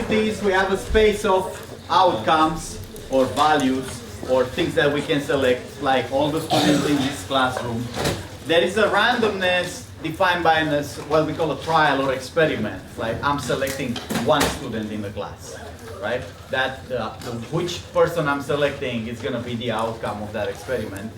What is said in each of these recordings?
probabilities, we have a space of outcomes or values or things that we can select, like all the students in this classroom. There is a randomness defined by what we call a trial or experiment. Like I'm selecting one student in the class, right? That which person I'm selecting is going to be the outcome of that experiment.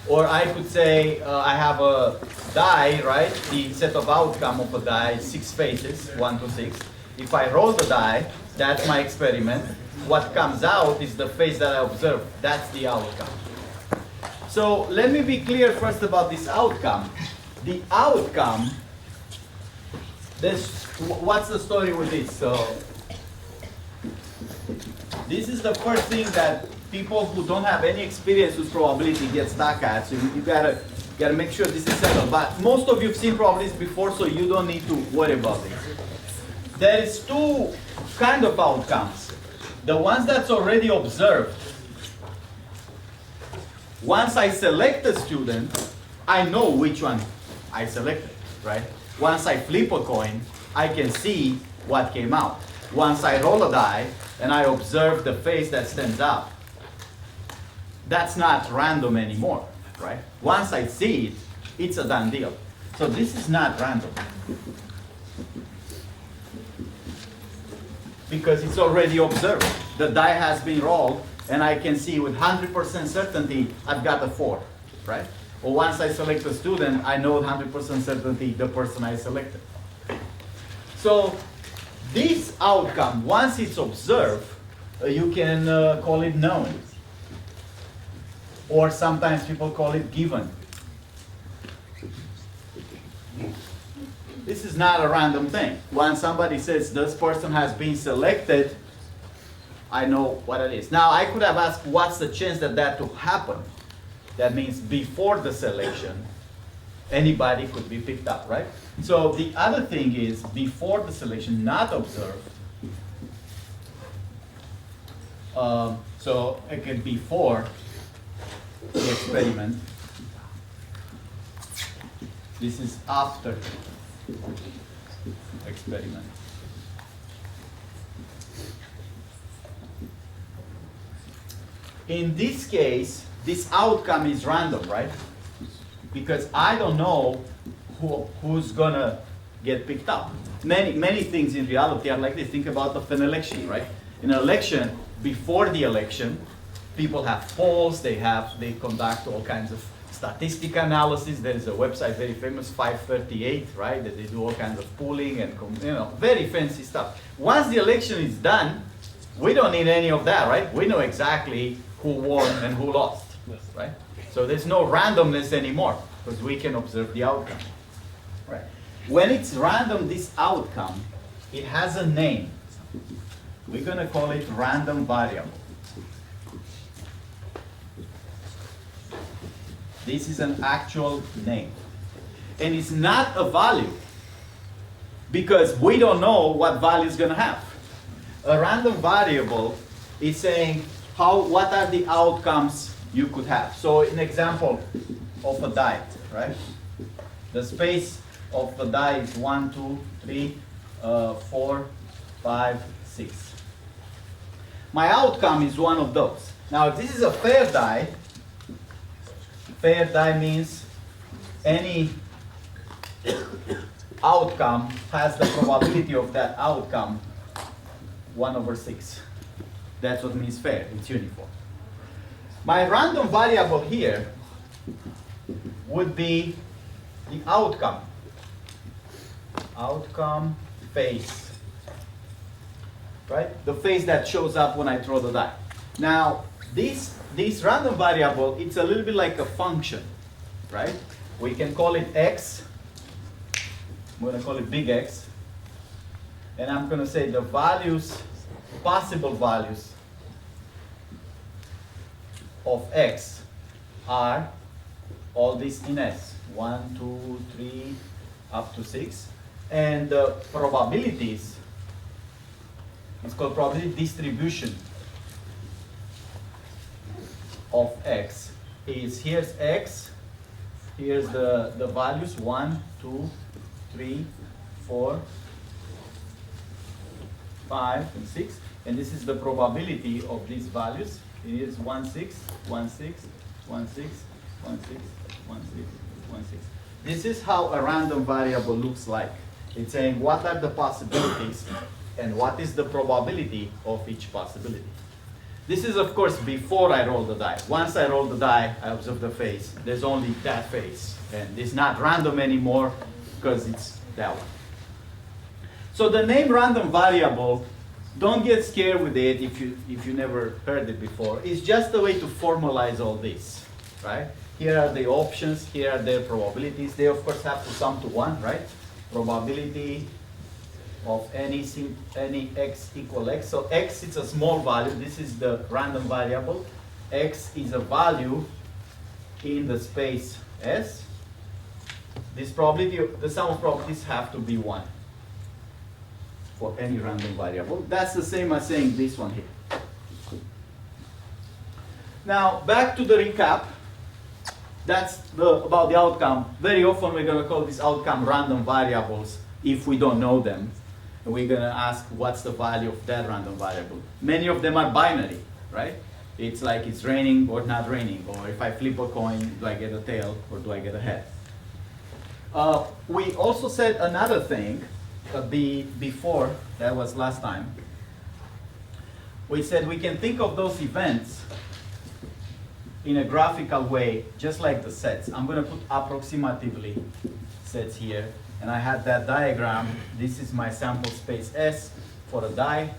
Or I could say I have a die, right? The set of outcome of a die, 6 faces, 1 to 6. If I roll the die, that's my experiment. What comes out is the face that I observe. That's the outcome. So let me be clear first about this outcome. The outcome, what's the story with this? So this is the first thing that people who don't have any experience with probability get stuck at. So you gotta make sure this is settled. But most of you have seen probabilities before, so you don't need to worry about this. There is 2 kind of outcomes. The ones that's already observed. Once I select a student, I know which one I selected, right? Once I flip a coin, I can see what came out. Once I roll a die and I observe the face that stands out, that's not random anymore, right? Once I see it, it's a done deal. So this is not random. Because it's already observed. The die has been rolled, and I can see with 100% certainty I've got a 4, right? Or once I select a student, I know with 100% certainty the person I selected. So this outcome, once it's observed, you can call it known. Or sometimes people call it given. This is not a random thing. When somebody says this person has been selected, I know what it is. Now I could have asked what's the chance that that will happen. That means before the selection, anybody could be picked up, right? So the other thing is before the selection, not observed. So again, before the experiment. This is after experiment. In this case, this outcome is random, right? Because I don't know who's gonna get picked up. Many things in reality are like this. Think about an election, right? In an election, before the election, people have polls, they conduct all kinds of statistic analysis. There is a website very famous, 538, right? That they do all kinds of polling and very fancy stuff. Once the election is done, we don't need any of that, right? We know exactly who won and who lost, right? So there's no randomness anymore because we can observe the outcome, right? When it's random, this outcome, it has a name. We're gonna call it random variable. This is an actual name. And it's not a value because we don't know what value is gonna have. A random variable is saying what are the outcomes you could have. So an example of a die, right? The space of the die is 1, 2, 3, 4, 5, 6. My outcome is one of those. Now if this is a fair die means any outcome has the probability of that outcome 1/6. That's what means fair, it's uniform. My random variable here would be the outcome. Outcome face. Right? The face that shows up when I throw the die. Now, this random variable, it's a little bit like a function, right? We can call it x. I'm going to call it big X. And I'm going to say the values, possible values of x are all these in S. 1, 2, 3, up to 6. And the probabilities, it's called probability distribution of x is, here's x, here's the values 1, 2, 3, 4, 5, and 6. And this is the probability of these values. It is 1, 6, 1, 6, 1, 6, 1, 6, 1, 6, 1, 6. This is how a random variable looks like. It's saying what are the possibilities and what is the probability of each possibility. This is, of course, before I roll the die. Once I roll the die, I observe the face. There's only that face. And it's not random anymore because it's that one. So the name random variable, don't get scared with it if you never heard it before. It's just a way to formalize all this, right? Here are the options, here are their probabilities. They, of course, have to sum to 1, right? Probability of any x equal x. So x is a small value. This is the random variable. X is a value in the space S. This probability, the sum of probabilities have to be 1 for any random variable. That's the same as saying this one here. Now, back to the recap. That's about the outcome. Very often we're going to call this outcome random variables if we don't know them. And we're going to ask what's the value of that random variable. Many of them are binary, right? It's like it's raining or not raining, or if I flip a coin, do I get a tail or do I get a head? We also said another thing before, that was last time. We said we can think of those events in a graphical way, just like the sets. I'm going to put approximatively sets here. And I had that diagram. This is my sample space S for a die.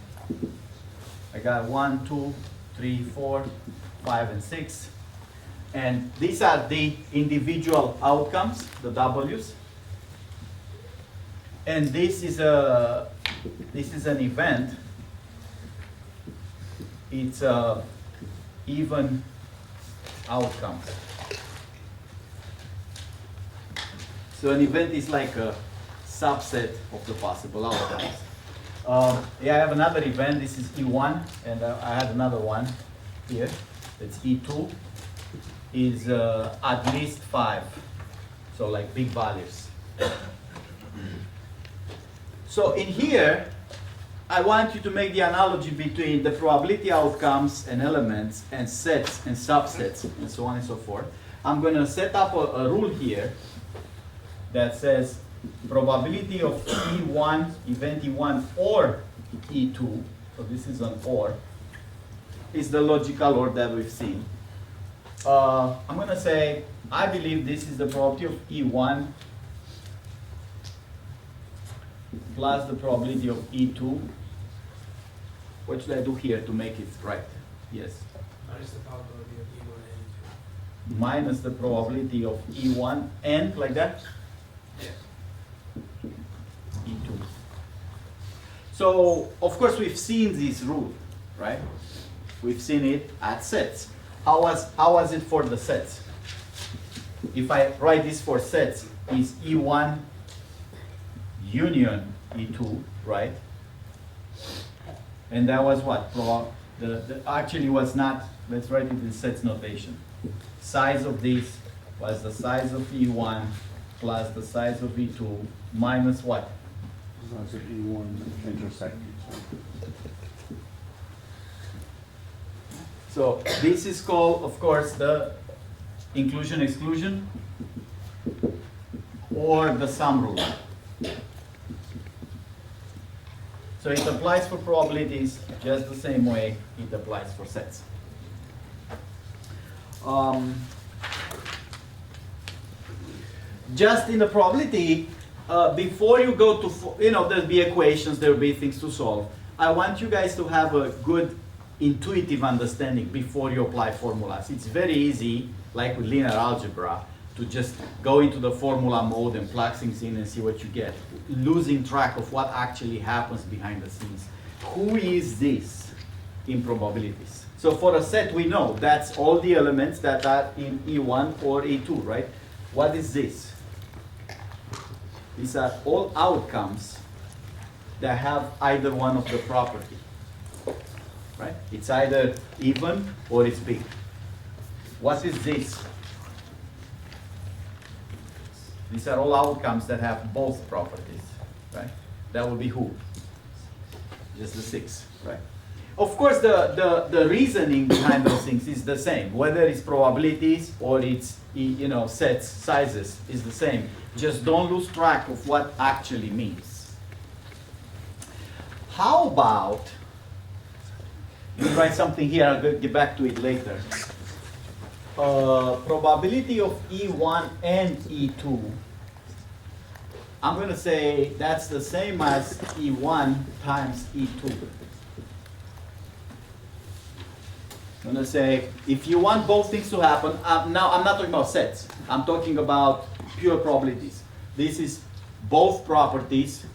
I got 1, 2, 3, 4, 5, and 6. And these are the individual outcomes, the W's. And this is an event. It's even outcomes. So an event is like a subset of the possible outcomes. Yeah, I have another event. This is E1, and I had another one here. It's E2. Is at least 5. So like big values. So in here, I want you to make the analogy between the probability outcomes and elements and sets and subsets and so on and so forth. I'm going to set up a rule here that says probability of E1, event E1 or E2, so this is an or, is the logical order that we've seen. I'm going to say, I believe this is the probability of E1 plus the probability of E2. What should I do here to make it right? Yes? Minus the probability of E1 and E2. Minus the probability of E1 and like that? Yes. E2. So, of course, we've seen this rule, right? We've seen it at sets. How was it for the sets? If I write this for sets, is E1 union E2, right? And that was what? Actually was not, let's write it in sets notation. Size of this was the size of E1 plus the size of E2 minus what? Size of E1 intersect. So this is called, of course, the inclusion-exclusion or the sum rule. So it applies for probabilities just the same way it applies for sets. Just in the probability, before you go to, there'll be equations, there'll be things to solve. I want you guys to have a good intuitive understanding before you apply formulas. It's very easy, like with linear algebra, to just go into the formula mode and plug things in and see what you get, losing track of what actually happens behind the scenes. Who is this in probabilities? So for a set, we know that's all the elements that are in E1 or E2, right? What is this? These are all outcomes that have either one of the property, right? It's either even or it's big. What is this? These are all outcomes that have both properties, right? That would be who? just the 6, right? Of course, the reasoning behind those things is the same. Whether it's probabilities or it's sets, sizes, is the same. Just don't lose track of what actually means. How about, let me write something here, I'll get back to it later. Probability of E1 and E2. I'm going to say that's the same as E1 times E2. I'm going to say, if you want both things to happen, now I'm not talking about sets. I'm talking about pure probabilities. This is both properties,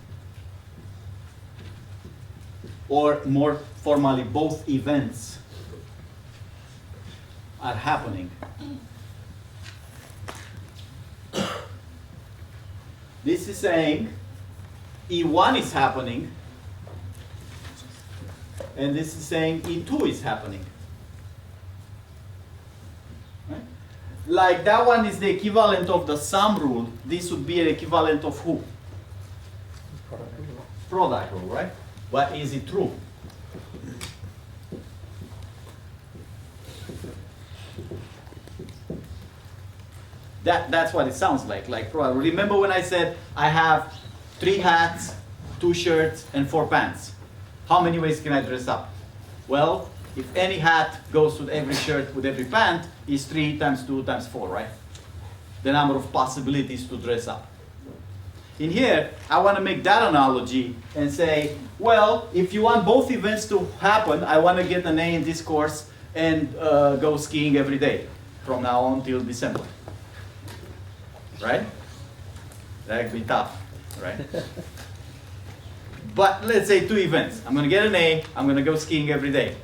or more formally, both events are happening. This is saying E1 is happening, and this is saying E2 is happening. Right? Like that one is the equivalent of the sum rule. This would be an equivalent of who? Product rule, right? But is it true? That's what it sounds like. Remember when I said I have 3 hats, 2 shirts, and 4 pants? How many ways can I dress up? Well, if any hat goes with every shirt, with every pant, is 3 times 2 times 4, right? The number of possibilities to dress up. In here, I want to make that analogy and say, well, if you want both events to happen, I want to get an A in this course and go skiing every day from now on till December. Right? That would be tough, right? But let's say 2 events. I'm going to get an A, I'm going to go skiing every day,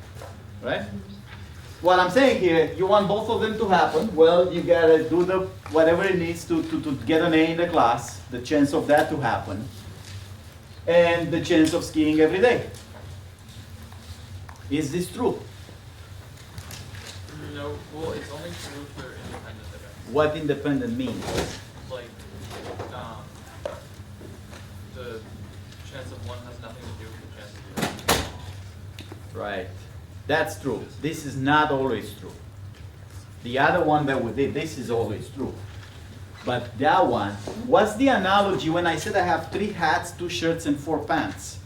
right? What I'm saying here, you want both of them to happen, well, you got to do whatever it needs to get an A in the class, the chance of that to happen, and the chance of skiing every day. Is this true? No, well, it's only true if they're independent events. What independent means? Like, the chance of one has nothing to do with the chance of the other. Right. That's true. This is not always true. The other one that we did, this is always true. But that one, what's the analogy when I said I have 3 hats, 2 shirts, and 4 pants?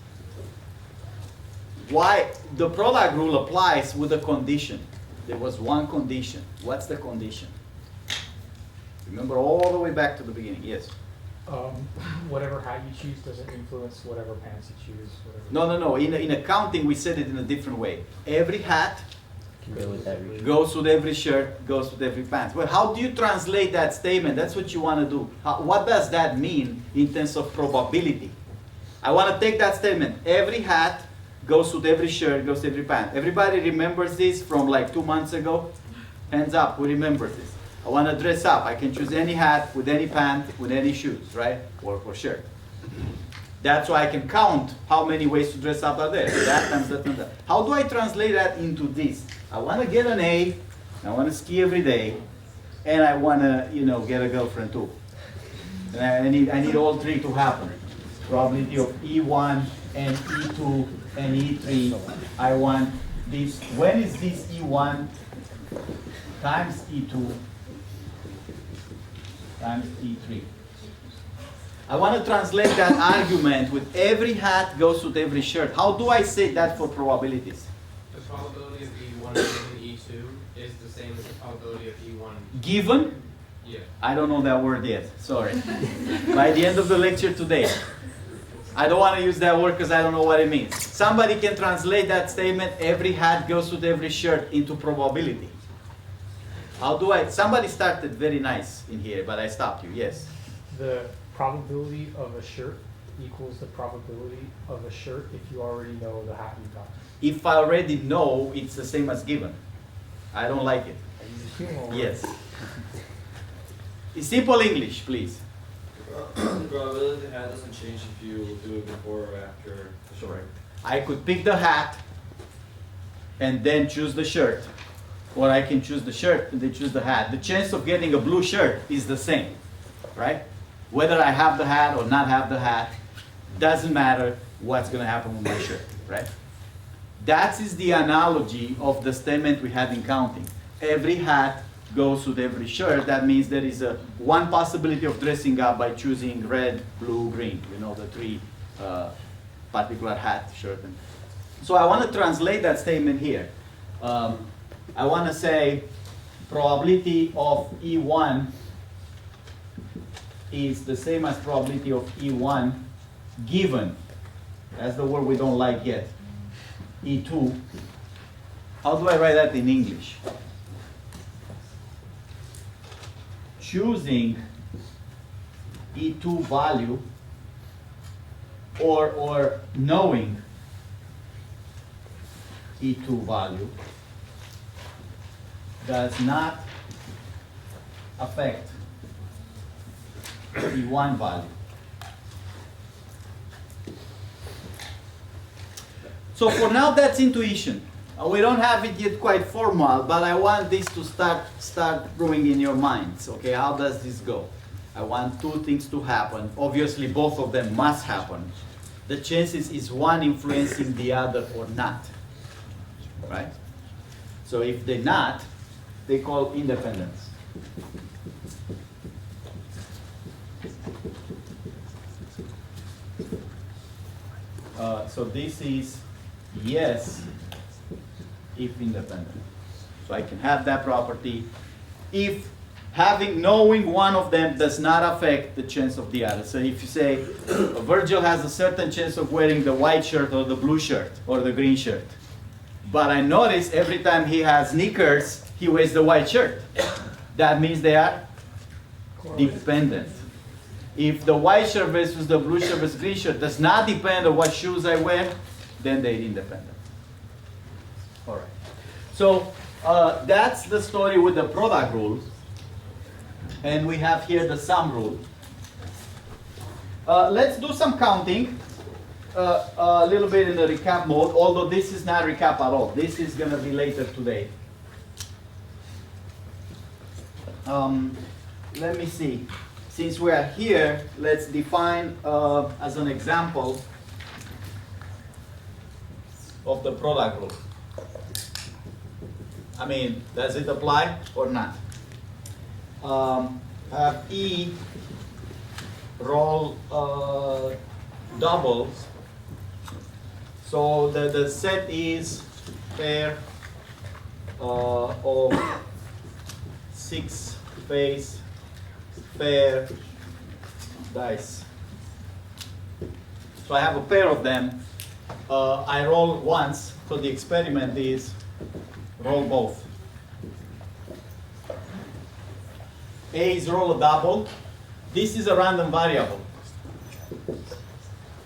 Why? The product rule applies with a condition. There was one condition. What's the condition? Remember all the way back to the beginning. Yes? Whatever hat you choose doesn't influence whatever pants you choose. No. In accounting, we said it in a different way. Every hat Can go with every. goes with every shirt, goes with every pants. Well, how do you translate that statement? That's what you want to do. What does that mean in terms of probability? I want to take that statement. Every hat goes with every shirt, goes with every pant. Everybody remembers this from like 2 months ago? Hands up, who remembers this? I want to dress up. I can choose any hat with any pant, with any shoes, right? Or shirt. That's why I can count how many ways to dress up are there. That times that times that. How do I translate that into this? I want to get an A, I want to ski every day, and I want to, get a girlfriend too. And I need all 3 to happen. Probability of E1 and E2 and E3. I want this. When is this E1 times E2 times E3? I want to translate that argument with every hat goes with every shirt. How do I say that for probabilities? The probability of E1 given E2 is the same as the probability of E1. Given? Yeah. I don't know that word yet, sorry. By the end of the lecture today. I don't want to use that word because I don't know what it means. Somebody can translate that statement, every hat goes with every shirt, into probability. How do I? Somebody started very nice in here, but I stopped you, yes. The probability of a shirt equals the probability of a shirt if you already know the hat you got. If I already know, it's the same as given. I don't like it. Yes. Simple English, please. The probability of the hat doesn't change if you do it before or after the shirt. I could pick the hat and then choose the shirt. Or I can choose the shirt and then choose the hat. The chance of getting a blue shirt is the same, right? Whether I have the hat or not have the hat, doesn't matter what's going to happen with my shirt. right? That is the analogy of the statement we had in counting. Every hat goes with every shirt. That means there is one possibility of dressing up by choosing red, blue, green. You know, the three particular hat, shirt. So I want to translate that statement here. I want to say probability of E1 is the same as probability of E1 given, that's the word we don't like yet, E2. How do I write that in English? Choosing E2 value or knowing E2 value does not affect E1 value. So for now, that's intuition. We don't have it yet quite formal, but I want this to start growing in your minds. Okay, how does this go? I want two things to happen. Obviously, both of them must happen. The chances is one influencing the other or not, right? So if they're not, they call independence. So this is yes if independent. So I can have that property if knowing one of them does not affect the chance of the other. So if you say Virgil has a certain chance of wearing the white shirt or the blue shirt or the green shirt, but I notice every time he has sneakers, he wears the white shirt. That means they are dependent. If the white shirt versus the blue shirt versus green shirt does not depend on what shoes I wear, then they're independent. All right. So that's the story with the product rule. And we have here the sum rule. Let's do some counting. A little bit in the recap mode, although this is not recap at all. This is going to be later today. Let me see. Since we are here, let's define as an example of the product rule. I mean, does it apply or not? Have E roll doubles. So the set is pair of 6 face pair dice. So I have a pair of them. I roll once, so the experiment is roll both. A is roll a double. This is a random variable. Let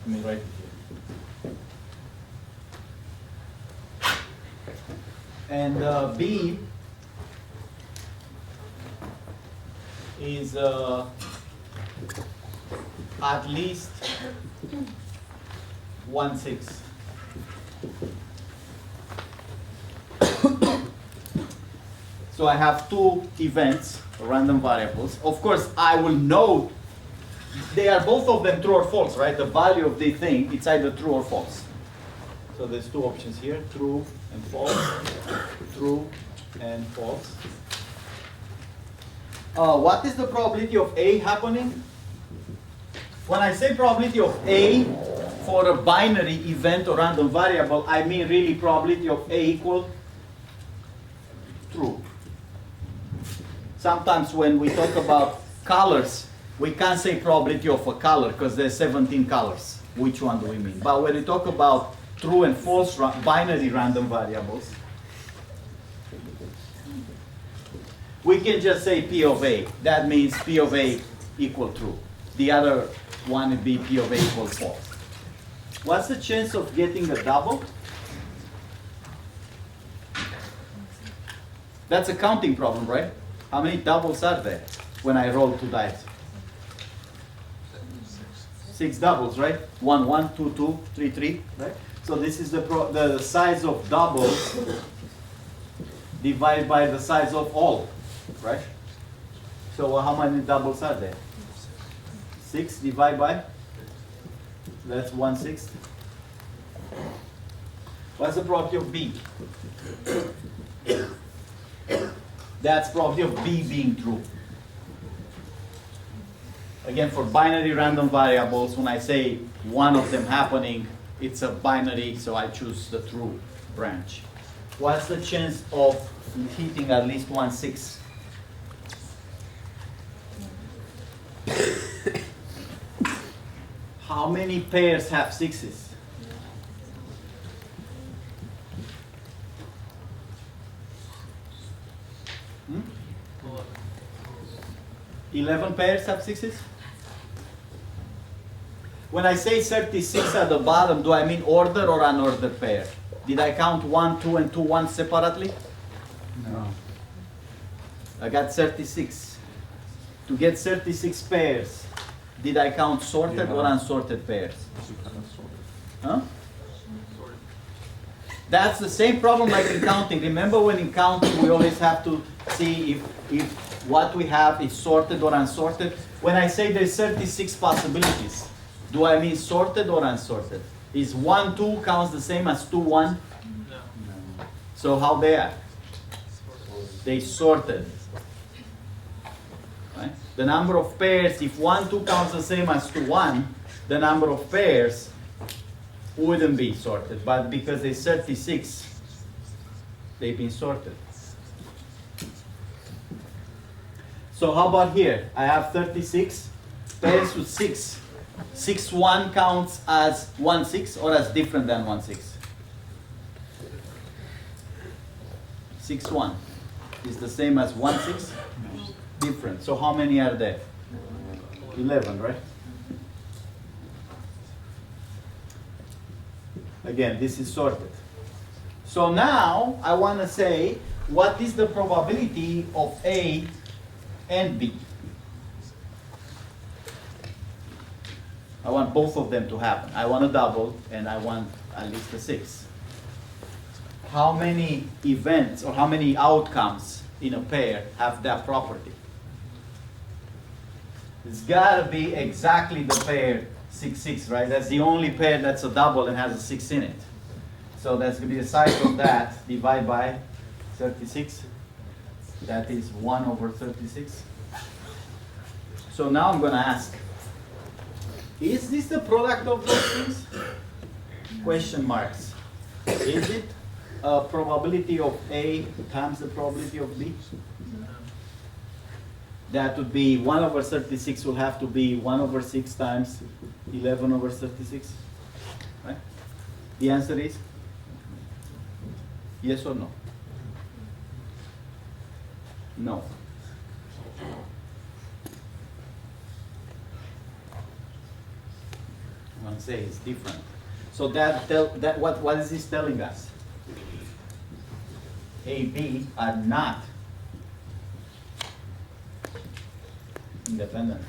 me write it here. And B is at least 1/6. So I have two events, random variables. Of course, I will know they are both of them true or false, right? The value of the thing, it's either true or false. So there's two options here, true and false, true and false. What is the probability of A happening? When I say probability of A for a binary event or random variable, I mean really probability of A equal true. Sometimes when we talk about colors, we can't say probability of a color because there's 17 colors. Which one do we mean? But when we talk about true and false binary random variables, we can just say P of A. That means P of A equal true. The other one would be P of A equal false. What's the chance of getting a double? That's a counting problem, right? How many doubles are there when I roll two dice? 6 doubles, right? 1, 1, 2, 2, 3, 3, right? So this is the size of doubles divided by the size of all, right? So how many doubles are there? 6 divided by? That's 1/6. What's the probability of B? That's probability of B being true. Again, for binary random variables, when I say one of them happening, it's a binary, so I choose the true branch. What's the chance of hitting at least 1/6? How many pairs have 6s? Hmm? 11 pairs have 6s? When I say 36 at the bottom, do I mean order or unordered pair? Did I count 1, 2, and 2 1 separately? No. I got 36. To get 36 pairs, did I count sorted or unsorted pairs? Huh? Sorted. That's the same problem like in counting. Remember when in counting we always have to see if what we have is sorted or unsorted? When I say there's 36 possibilities, do I mean sorted or unsorted? Is 1, 2 counts the same as 2, 1? No. So how they are? Sorted. They sorted. Right? The number of pairs, if 1, 2 counts the same as 2, 1, the number of pairs wouldn't be sorted. But because there's 36, they've been sorted. So how about here? I have 36 pairs with 6. 6, 1 counts as 1, 6 or as different than 1, 6? 6, 1 is the same as 1, 6? Different. So how many are there? 11, right? Again, this is sorted. So now I want to say, what is the probability of A and B? I want both of them to happen. I want a double and I want at least a 6. How many events or how many outcomes in a pair have that property? It's got to be exactly the pair 6, 6, right? That's the only pair that's a double and has a 6 in it. So that's going to be the size of that divided by 36. That is 1 over 36. So now I'm going to ask, is this the product of those things? Question marks. Is it a probability of A times the probability of B? That would be 1 over 36 will have to be 1 over 6 times 11 over 36. Right? The answer is yes or no? No. One say it's different. So what is this telling us? A, B are not independent.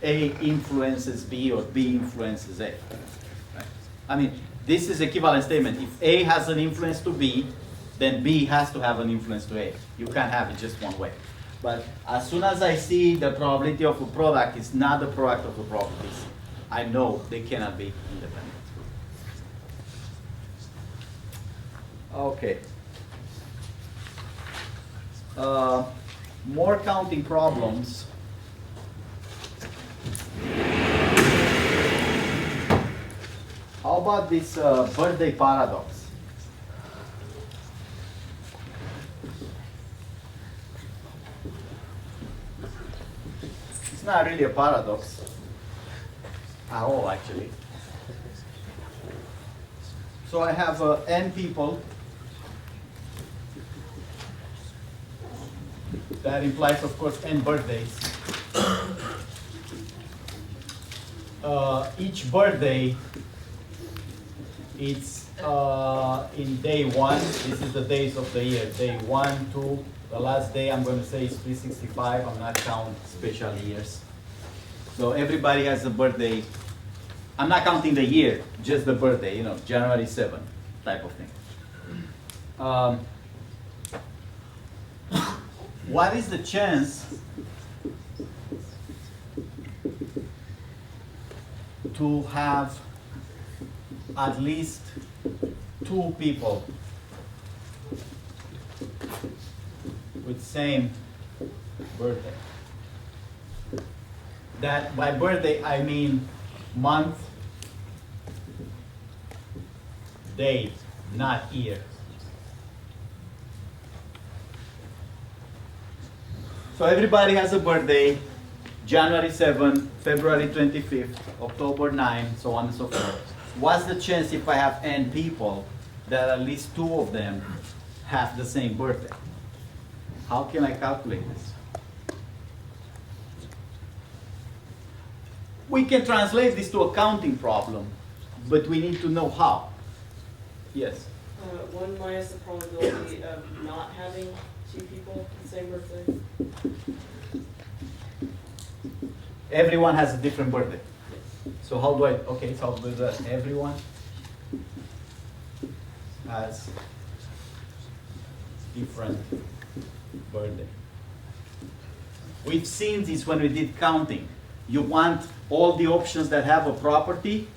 A influences B or B influences A. Right? I mean, this is equivalent statement. If A has an influence to B, then B has to have an influence to A. You can't have it just one way. But as soon as I see the probability of a product is not the product of the properties, I know they cannot be independent. Okay. More counting problems. How about this birthday paradox? It's not really a paradox at all, actually. So I have n people. That implies, of course, n birthdays. Each birthday, it's in day 1. This is the days of the year. Day 1, 2. The last day I'm going to say is 365. I'm not counting special years. So everybody has a birthday. I'm not counting the year, just the birthday. You know, January 7 type of thing. What is the chance to have at least 2 people with same birthday. That by birthday I mean month, date, not year. So everybody has a birthday, January 7, February 25th, October 9, so on and so forth. What's the chance if I have n people that at least 2 of them have the same birthday? How can I calculate this? We can translate this to a counting problem, but we need to know how. Yes? 1 minus the probability of not having 2 people with the same birthday. Everyone has a different birthday. So how do I, okay, so I'll do that. Everyone has different birthday. We've seen this when we did counting. You want all the options that have a property?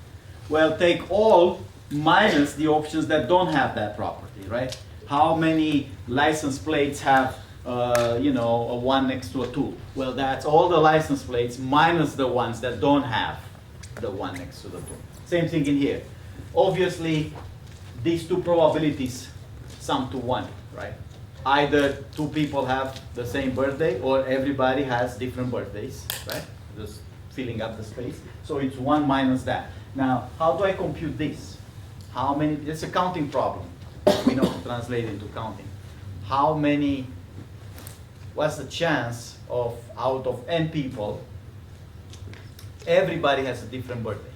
Well, take all minus the options that don't have that property, right? How many license plates have, you know, a 1 next to a 2? Well, that's all the license plates minus the ones that don't have the 1 next to the 2. Same thing in here. Obviously, these 2 probabilities sum to 1, right? Either 2 people have the same birthday or everybody has different birthdays, right? Just filling up the space. So it's 1 minus that. Now, how do I compute this? How many, it's a counting problem. We know to translate into counting. How many, what's the chance of out of n people, everybody has a different birthday?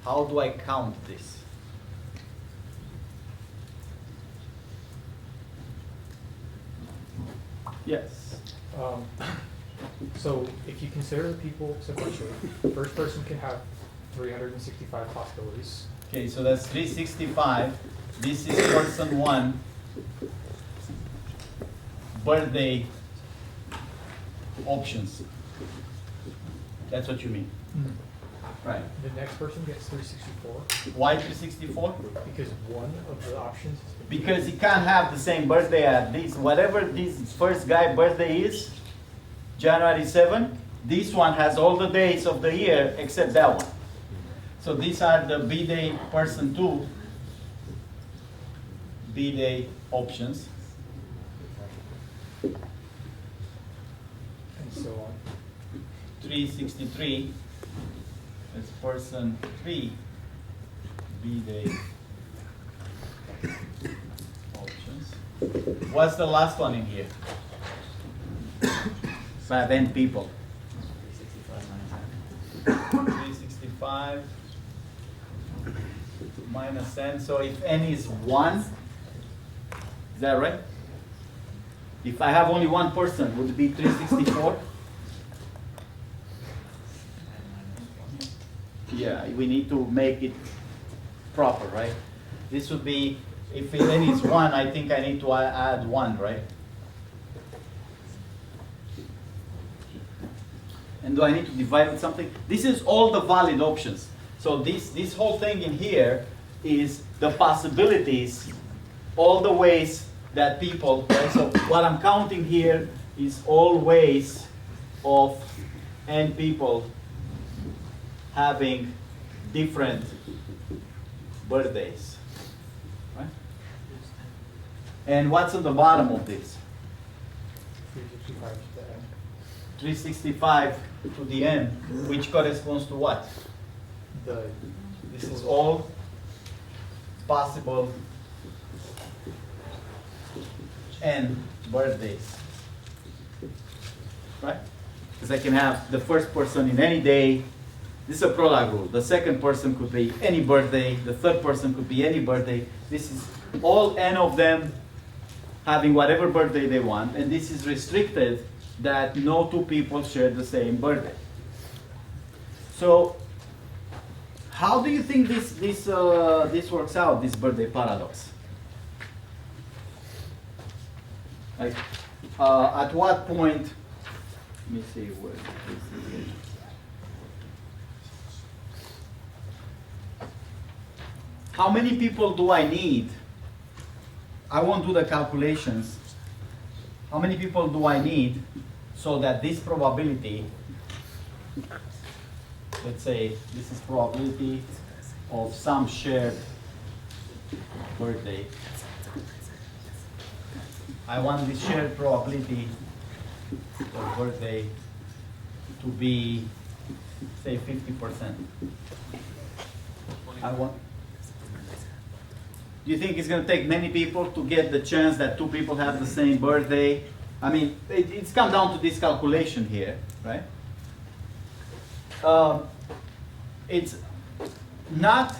How do I count this? Yes. So if you consider the people sequentially, the first person can have 365 possibilities. Okay, so that's 365. This is person 1 birthday options. That's what you mean. Right. The next person gets 364 Why 364? because one of the options has been Because he can't have the same birthday at this, whatever this first guy birthday is, January 7, this one has all the days of the year except that one. So these are the B-Day person 2 B-Day options. and so on. 363 is person 3 B-Day options. What's the last one in here? So I have n people. 365 minus n. So if n is 1, is that right? If I have only 1 person, would it be 364? Yeah, we need to make it proper, right? This would be, if n is 1, I think I need to add 1, right? And do I need to divide with something? This is all the valid options. So this whole thing in here is the possibilities, all the ways that people, right? So what I'm counting here is all ways of n people having different birthdays, right? And what's on the bottom of this? 365 to the end. 365 to the n, which corresponds to what? This is all possible n birthdays, right? Because I can have the first person in any day. This is a prolog rule. The second person could be any birthday. The third person could be any birthday. This is all n of them having whatever birthday they want, and this is restricted that no 2 people share the same birthday. So, how do you think this works out? This birthday paradox? Like, at what point? Let me see where this is. how many people do I need? I won't do the calculations. How many people do I need so that this probability, let's say this is probability of some shared birthday. I want this shared probability of birthday to be, say, 50%. I want. Do you think it's going to take many people to get the chance that two people have the same birthday? I mean, it's come down to this calculation here, right? It's not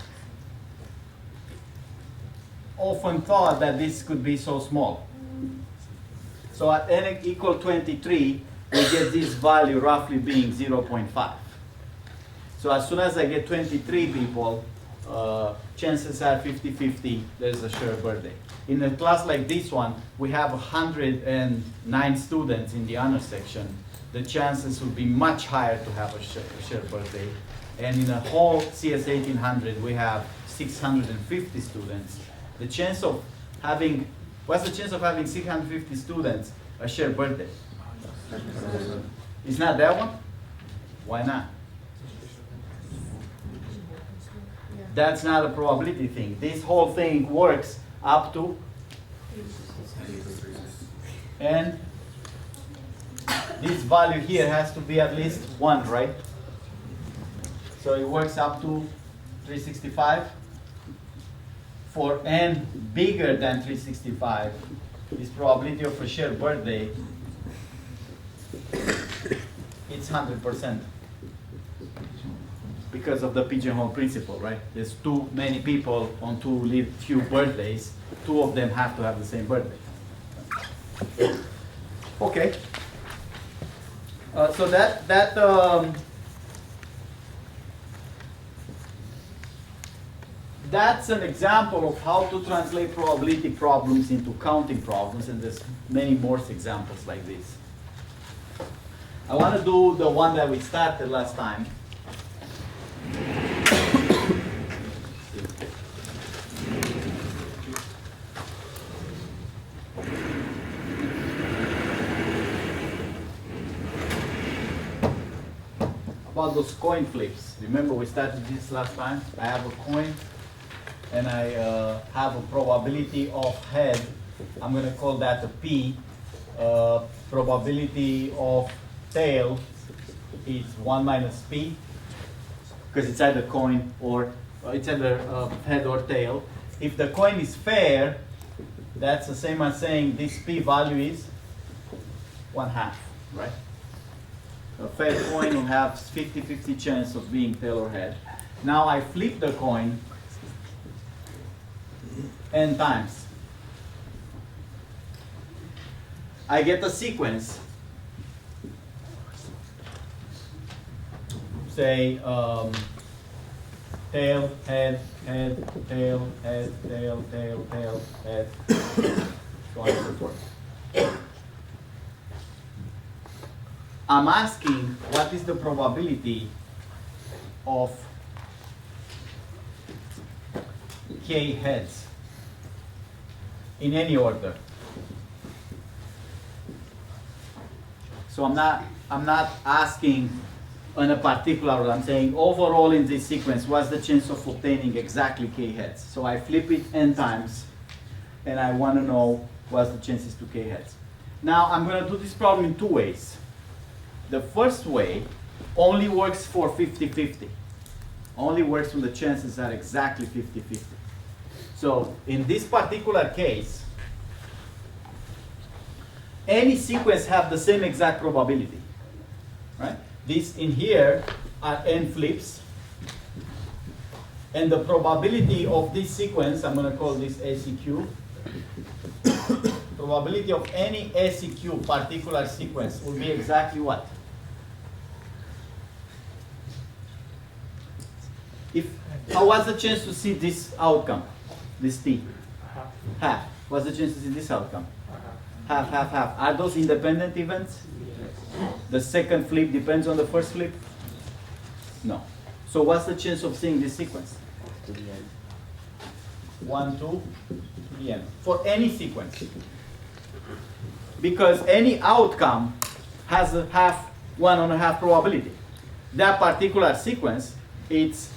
often thought that this could be so small. So at n equal 23, we get this value roughly being 0.5. So as soon as I get 23 people, chances are 50-50 there's a shared birthday. In a class like this one, we have 109 students in the honor section. The chances would be much higher to have a shared birthday. And in a whole CS 1800, we have 650 students. The chance of having, what's the chance of having 650 students a shared birthday? It's not that one? Why not? That's not a probability thing. This whole thing works up to, and this value here has to be at least 1, right? So it works up to 365. For n bigger than 365, this probability of a shared birthday, it's 100%. Because of the pigeonhole principle, right? There's too many people on too few birthdays. Two of them have to have the same birthday. Okay. So that's an example of how to translate probability problems into counting problems, and there's many more examples like this. I want to do the one that we started last time. About those coin flips. Remember we started this last time? I have a coin and I have a probability of head. I'm going to call that a P. Probability of tail is 1 minus P, because it's either coin or it's either head or tail. If the coin is fair, that's the same as saying this P value is 1/2, right? A fair coin will have 50-50 chance of being tail or head. Now I flip the coin n times. I get a sequence. Say tail, head, head, tail, head, tail, tail, tail, head, so on and so forth. I'm asking what is the probability of k heads in any order. So I'm not asking on a particular order. I'm saying overall in this sequence, what's the chance of obtaining exactly k heads? So I flip it n times, and I want to know what's the chances to k heads. Now I'm going to do this problem in two ways. The first way only works for 50-50. Only works when the chances are exactly 50-50. So in this particular case, any sequence have the same exact probability, right? These in here are n flips, and the probability of this sequence, I'm going to call this SEQ. Probability of any SEQ particular sequence will be exactly what? What's the chance to see this outcome, this T? Half. What's the chance to see this outcome? Half, half, half. Are those independent events? The second flip depends on the first flip? No. So what's the chance of seeing this sequence? 1, 2 to the n for any sequence. Because any outcome has a 1.5 probability. That particular sequence, it's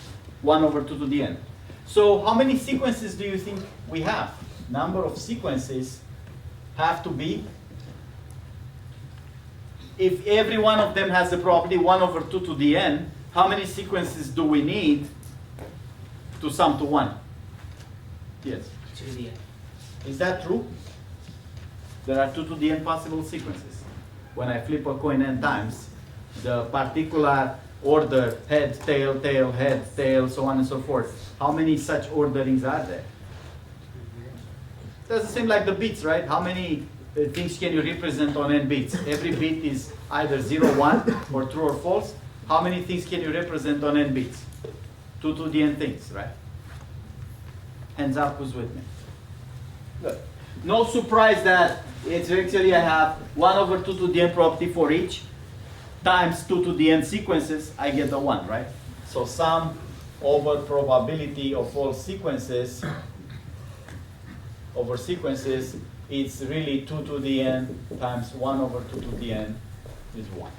1/2 to the n. So how many sequences do you think we have? Number of sequences have to be, if every one of them has the property 1/2 to the n, how many sequences do we need to sum to 1? Yes. To the end. Is that true? There are 2 to the n possible sequences. When I flip a coin n times, the particular order, head, tail, tail, head, tail, so on and so forth, how many such orderings are there? That's the same like the bits, right? How many things can you represent on n bits? Every bit is either 0, 1, or true or false. How many things can you represent on n bits? 2 to the n things, right? Hands up, who's with me? Good. No surprise that it's actually I have 1/2 to the n property for each times 2 to the n sequences, I get the 1, right? So sum over probability of all sequences over sequences, it's really 2 to the n times 1/2 to the n is 1.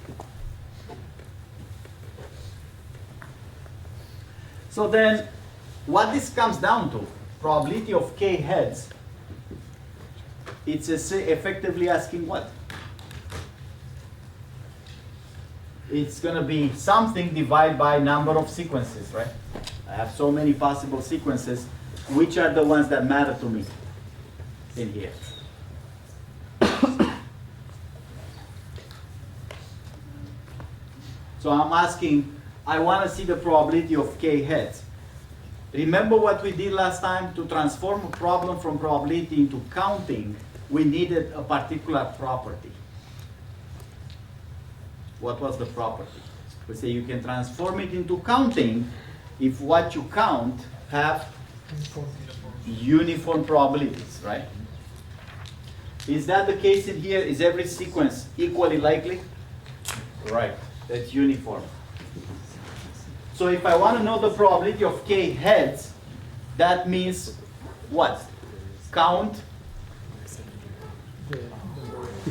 So then, what this comes down to, probability of k heads, it's effectively asking what? It's going to be something divided by number of sequences, right? I have so many possible sequences. Which are the ones that matter to me in here? So I'm asking, I want to see the probability of k heads. Remember what we did last time? To transform a problem from probability into counting, we needed a particular property. What was the property? We say you can transform it into counting if what you count have uniform probabilities, right? Is that the case in here? Is every sequence equally likely? Right, that's uniform. So if I want to know the probability of k heads, that means what? Count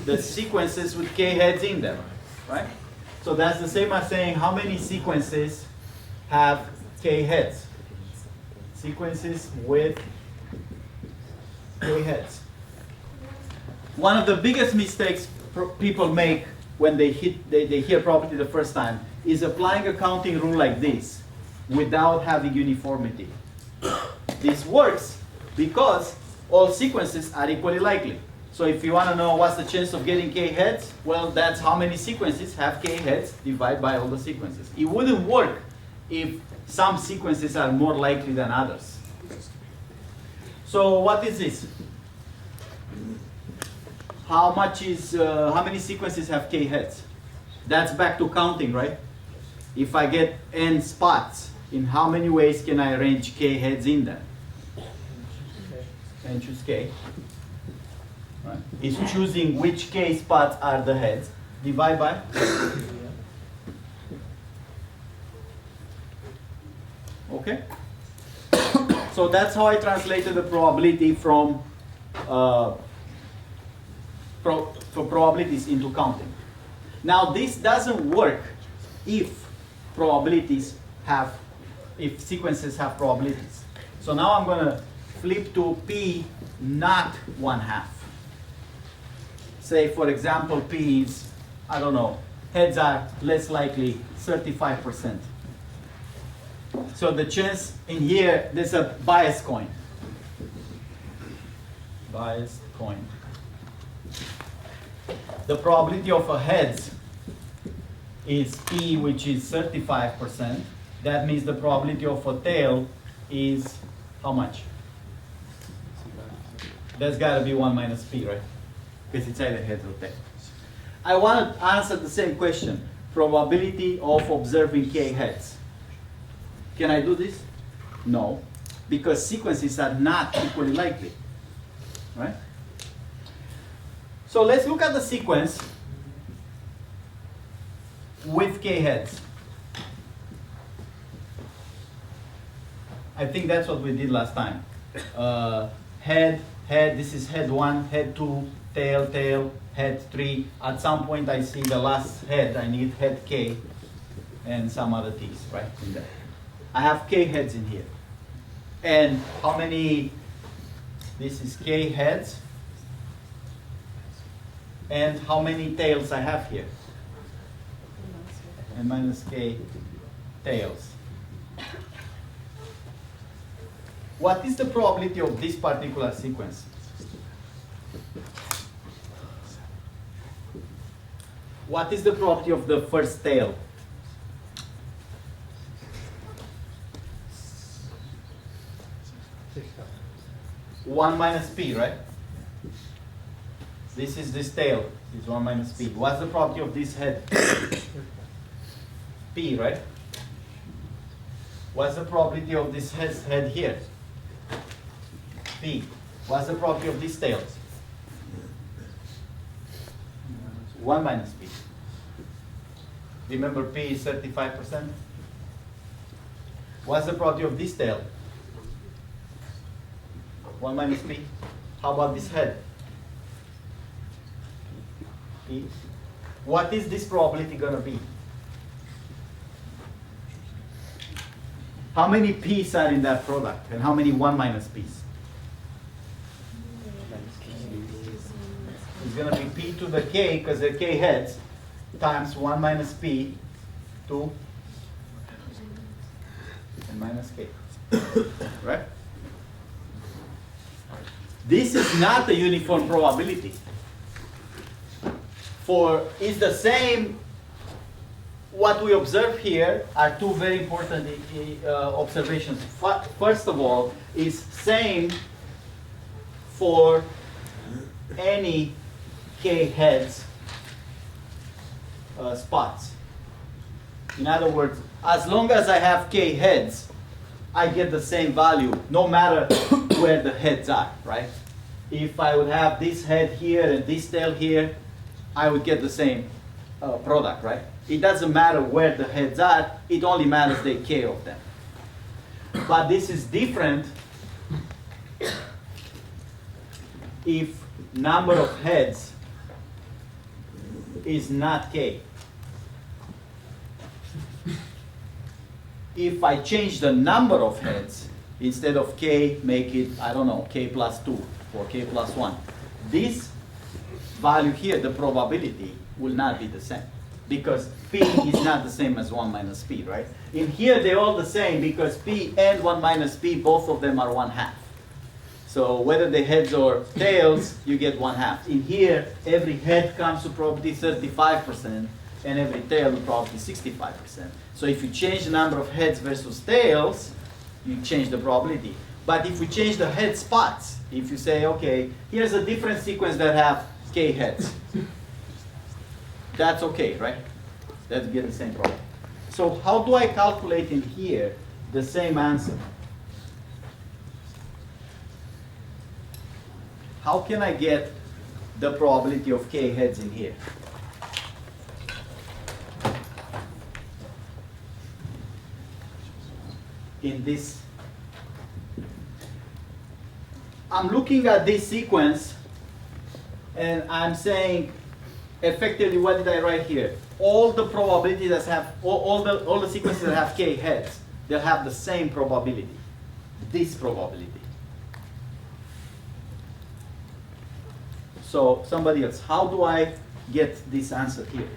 the sequences with k heads in them, right? So that's the same as saying how many sequences have k heads. Sequences with k heads. One of the biggest mistakes people make when they hear property the first time is applying a counting rule like this without having uniformity. This works because all sequences are equally likely. So if you want to know what's the chance of getting k heads, well, that's how many sequences have k heads divided by all the sequences. It wouldn't work if some sequences are more likely than others. So what is this? How many sequences have k heads? That's back to counting, right? If I get n spots, in how many ways can I arrange k heads in them? And choose k. Right. Is choosing which k spots are the heads. Divide by? Okay? So that's how I translated the probability from probabilities into counting. Now this doesn't work if sequences have probabilities. So now I'm going to flip to p not 1/2. Say, for example, p is, I don't know, heads are less likely, 35%. So the chance in here, there's a bias coin. Biased coin. The probability of a heads is p, which is 35%. That means the probability of a tail is how much? That's got to be 1 minus p, right? Because it's either heads or tail. I want to answer the same question. Probability of observing k heads. Can I do this? No, because sequences are not equally likely, right? So let's look at the sequence with k heads. I think that's what we did last time. head, head, this is head 1, head 2, tail, tail, head 3. At some point I see the last head, I need head k and some other t's, right, in there. I have k heads in here. And how many, this is k heads, and how many tails I have here? And minus k tails. What is the probability of this particular sequence? What is the probability of the first tail? Six times. 1 minus p, right? This is this tail, is 1 minus p. What's the probability of this head? P, right? What's the probability of this head here? P. What's the probability of this tail? 1 minus p. Remember p is 35%? What's the probability of this tail? 1 minus p. How about this head? P. What is this probability going to be? How many p's are in that product? And how many 1 minus p's? It's going to be p to the k, because they're k heads, times 1 minus p, 2, and minus k. Right? This is not a uniform probability. For is the same, what we observe here are two very important observations. First of all, is same for any k heads spots. In other words, as long as I have k heads, I get the same value no matter where the heads are, right? If I would have this head here and this tail here, I would get the same product, right? It doesn't matter where the heads are, it only matters the k of them. But this is different if number of heads is not k. If I change the number of heads, instead of k, make it, I don't know, k plus 2 or k plus 1. This value here, the probability, will not be the same. Because p is not the same as 1 minus p, right? In here, they're all the same because p and 1 minus p, both of them are 1/2. So whether the heads or tails, you get 1/2. In here, every head comes to probability 35%, and every tail to probability 65%. So if you change the number of heads versus tails, you change the probability. But if we change the head spots, if you say, okay, here's a different sequence that have k heads, that's okay, right? Let's get the same problem. So how do I calculate in here the same answer? How can I get the probability of k heads in here? In this, I'm looking at this sequence and I'm saying, effectively, what did I write here? All the probabilities that have, all the sequences that have k heads, they'll have the same probability, this probability. So somebody else, how do I get this answer here?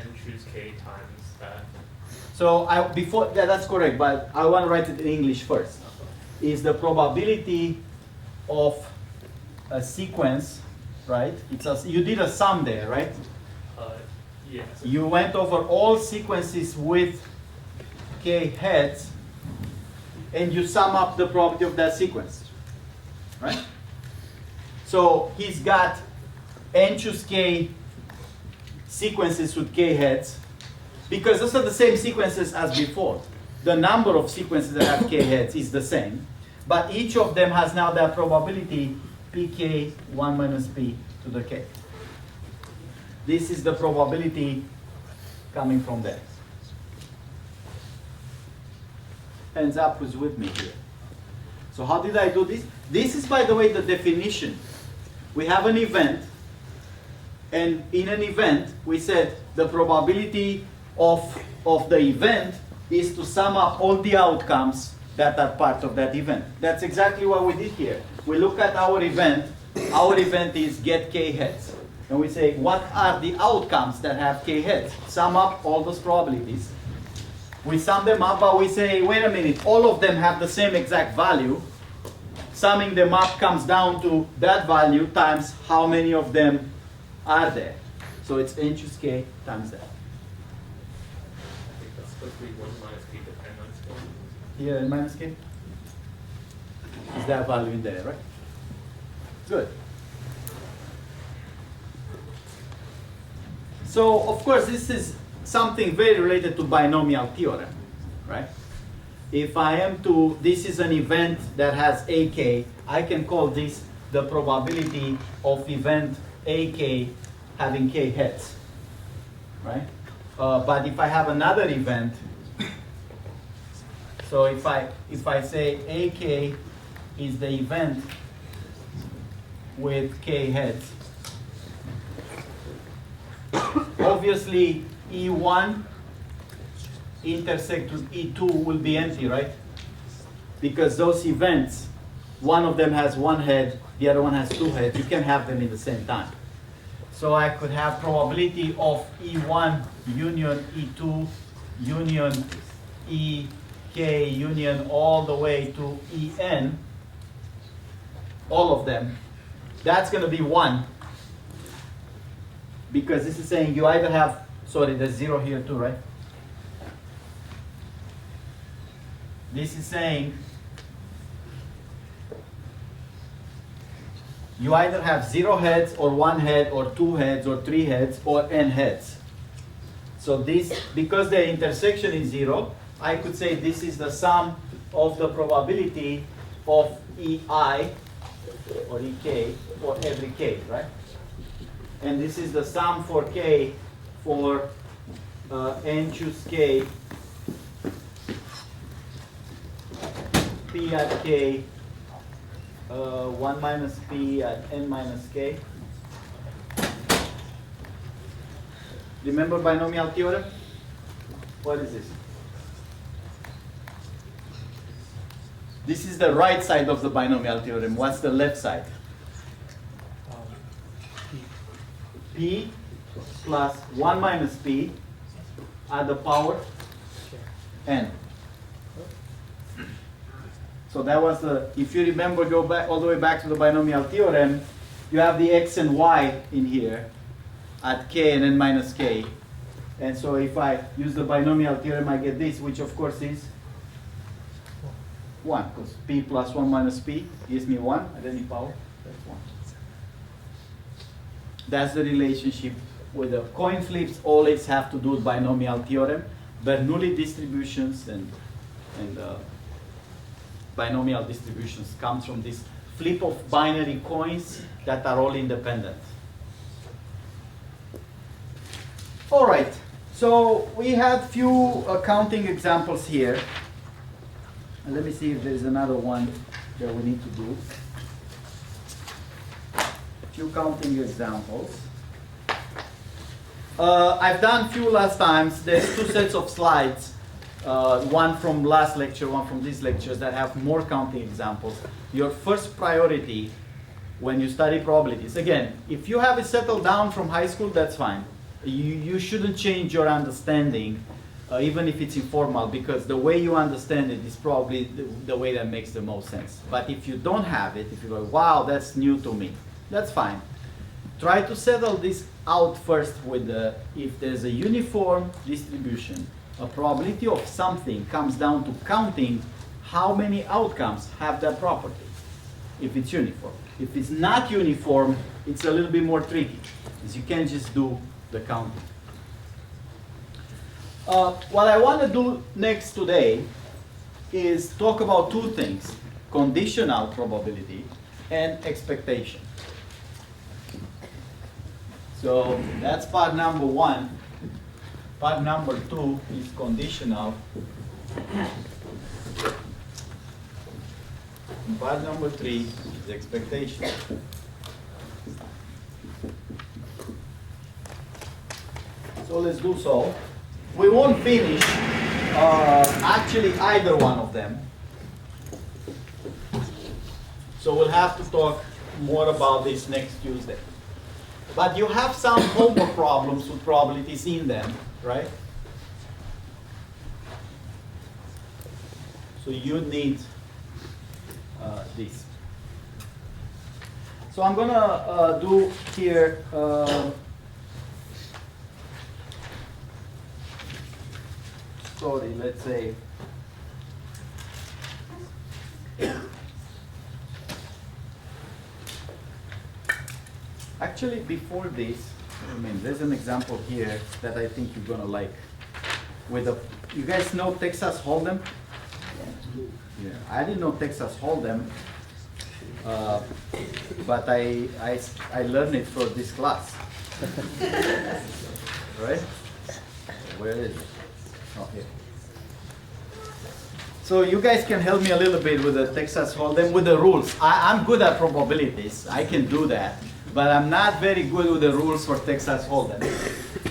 And choose k times that. So before that's correct, but I want to write it in English first. Is the probability of a sequence, right? You did a sum there, right? Yes. You went over all sequences with k heads, and you sum up the probability of that sequence, right? So he's got n choose k sequences with k heads, because those are the same sequences as before. The number of sequences that have k heads is the same, but each of them has now that probability pk 1 minus p to the k. This is the probability coming from there. Hands up who's with me here. So how did I do this? This is, by the way, the definition. We have an event, and in an event, we said the probability of the event is to sum up all the outcomes that are part of that event. That's exactly what we did here. We look at our event. Our event is get k heads. And we say, what are the outcomes that have k heads? Sum up all those probabilities. We sum them up, but we say, wait a minute, all of them have the same exact value. Summing them up comes down to that value times how many of them are there. So it's n choose k times that. I think that's supposed to be 1 minus k to n minus k. Here in minus k? Is that value in there, right? Good. So, of course, this is something very related to binomial theorem, right? If I am to, this is an event that has AK, I can call this the probability of event AK having k heads, right? But if I have another event, so if I say AK is the event with k heads, obviously E1 intersect with E2 will be empty, right? Because those events, one of them has one head, the other one has two heads. You can have them in the same time. So I could have probability of E1 union E2 union EK union all the way to En, all of them. That's going to be 1. Because this is saying you either have, sorry, there's 0 here too, right? This is saying you either have 0 heads or 1 head or 2 heads or 3 heads or n heads. So this, because the intersection is 0, I could say this is the sum of the probability of EI or EK for every k, right? And this is the sum for k for n choose k, p at k, 1 minus p at n minus k. Remember binomial theorem? What is this? This is the right side of the binomial theorem. What's the left side? P plus 1 minus p at the power n. So that was the, if you remember, go back all the way back to the binomial theorem, you have the x and y in here at k and n minus k. And so if I use the binomial theorem, I get this, which of course is 1, because p plus 1 minus p gives me 1 at any power. That's 1. That's the relationship with the coin flips. Always have to do with binomial theorem. Bernoulli distributions and binomial distributions comes from this flip of binary coins that are all independent. All right, so we had few counting examples here. And let me see if there's another one that we need to do. Few counting examples. I've done few last times. There's 2 sets of slides. One from last lecture, one from these lectures that have more counting examples. Your first priority when you study probabilities, again, if you have it settled down from high school, that's fine. You shouldn't change your understanding, even if it's informal, because the way you understand it is probably the way that makes the most sense. But if you don't have it, if you go, wow, that's new to me, that's fine. Try to settle this out first with if there's a uniform distribution, a probability of something comes down to counting how many outcomes have that property, if it's uniform. If it's not uniform, it's a little bit more tricky, because you can't just do the counting. What I want to do next today is talk about 2 things: conditional probability and expectation. So that's part number 1. Part number 2 is conditional. Part number 3 is expectation. So let's do so. We won't finish actually either one of them. So we'll have to talk more about this next Tuesday. But you have some homework problems with probabilities in them, right? So you need this. So I'm gonna do here sorry, let's say actually before this, I mean there's an example here that I think you're gonna like. With a, you guys know Texas Hold'em? Yeah, I didn't know Texas Hold'em, but I learned it for this class. Right? Where is it? Oh, here. So you guys can help me a little bit with the Texas Hold'em, with the rules. I'm good at probabilities, I can do that, but I'm not very good with the rules for Texas Hold'em.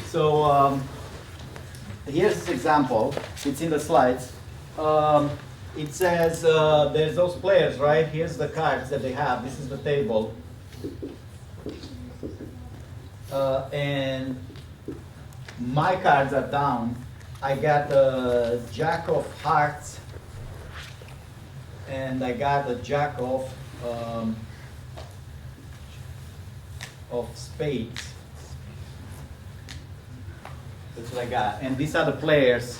So here's this example, it's in the slides. It says there's those players, right? Here's the cards that they have. This is the table. And my cards are down. I got the Jack of Hearts, and I got the Jack of Spades. That's what I got. And these are the players.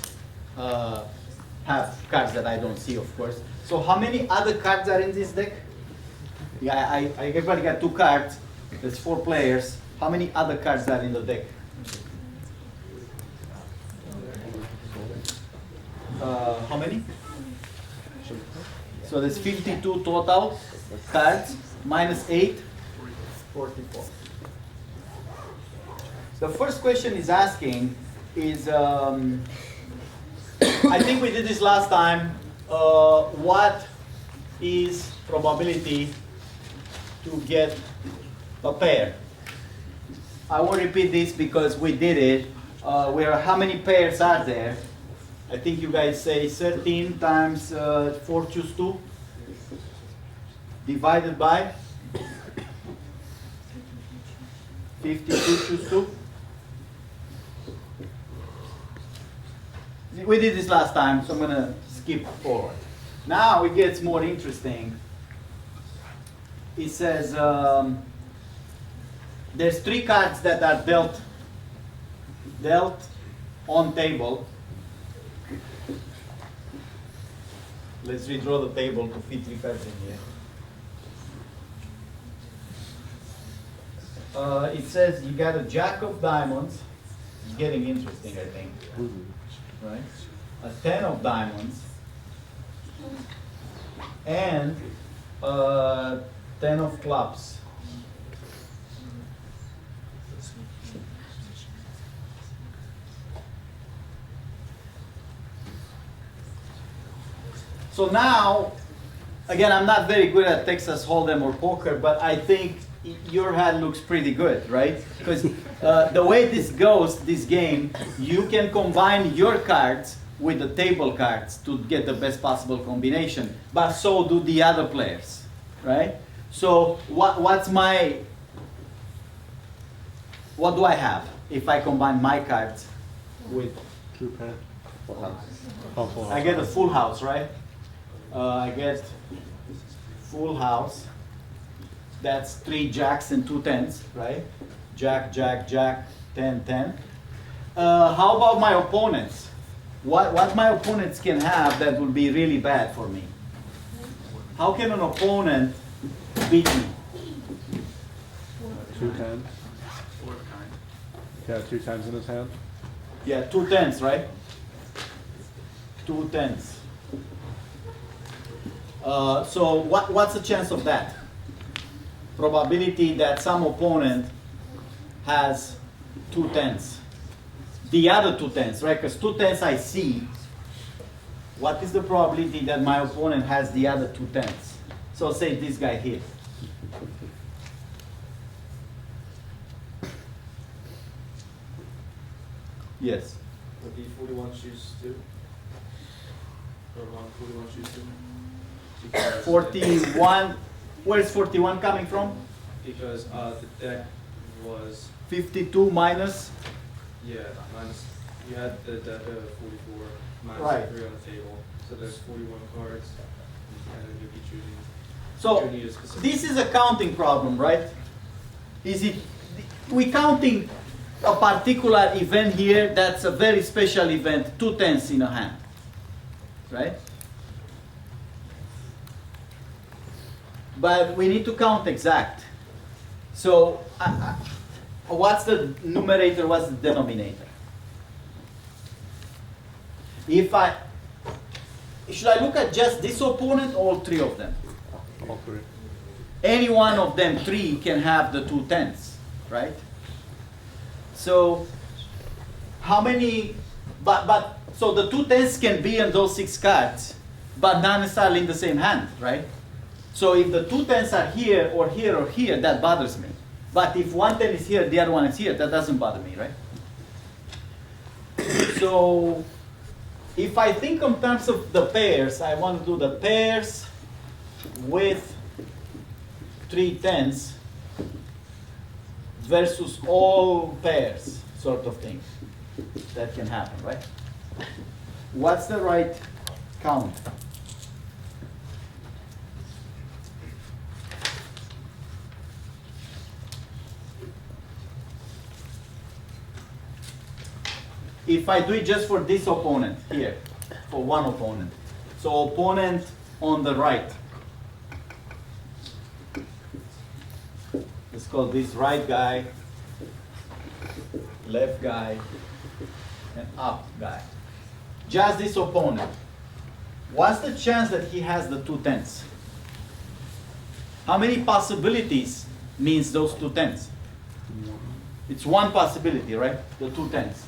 Have cards that I don't see, of course. So how many other cards are in this deck? Yeah, everybody got 2 cards. There's 4 players. How many other cards are in the deck? How many? So there's 52 total cards, minus 8, 44. The first question is asking is, I think we did this last time. What is probability to get a pair? I won't repeat this because we did it. How many pairs are there? I think you guys say 13 times 4 choose 2 divided by 52 choose 2. We did this last time, so I'm going to skip forward. Now it gets more interesting. It says there's 3 cards that are dealt on table. Let's redraw the table to fit 3 cards in here. It says you got a Jack of Diamonds. It's getting interesting, I think. Right? A 10 of diamonds and 10 of clubs. So now, again, I'm not very good at Texas Hold'em or poker, but I think your hand looks pretty good, right? Because the way this goes, this game, you can combine your cards with the table cards to get the best possible combination, but so do the other players, right? So what do I have if I combine my cards with? 2 pair. Full house. Oh, full house. I get a full house, right? I get full house. That's 3 jacks and 2 tens, right? Jack, jack, jack, 10, 10. How about my opponents? What my opponents can have that would be really bad for me? How can an opponent beat me? 2 tens. Yeah, 2 tens in his hand. Yeah, 2 tens, right? 2 tens. So what's the chance of that? Probability that some opponent has 2 tens. The other 2 tens, right? Because 2 tens I see. What is the probability that my opponent has the other 2 tens? So say this guy here. Yes. Would be 41 choose 2? Or 41 choose 2? Because- 41, where's 41 coming from? Because the deck was, 52 minus, yeah, minus, you had the deck of 44 minus Right. 3 on the table. So there's 41 cards, and then you'll be choosing. so you need a specific- this is a counting problem, right? Is it, we counting a particular event here that's a very special event, 2 tens in a hand, right? But we need to count exact. So what's the numerator, what's the denominator? Should I look at just this opponent or all 3 of them? All three. Any one of them 3 can have the 2 tens, right? So how many, so the 2 tens can be in those 6 cards, but not necessarily in the same hand, right? So if the 2 tens are here or here or here, that bothers me. But if 1 10 is here, the other one is here, that doesn't bother me, right? So if I think in terms of the pairs, I want to do the pairs with 3 tens versus all pairs, sort of thing. That can happen, right? What's the right count? If I do it just for this opponent here, for one opponent. So opponent on the right. Let's call this right guy, left guy, and up guy. Just this opponent. What's the chance that he has the 2 tens? How many possibilities means those 2 tens? It's one possibility, right? The 2 tens.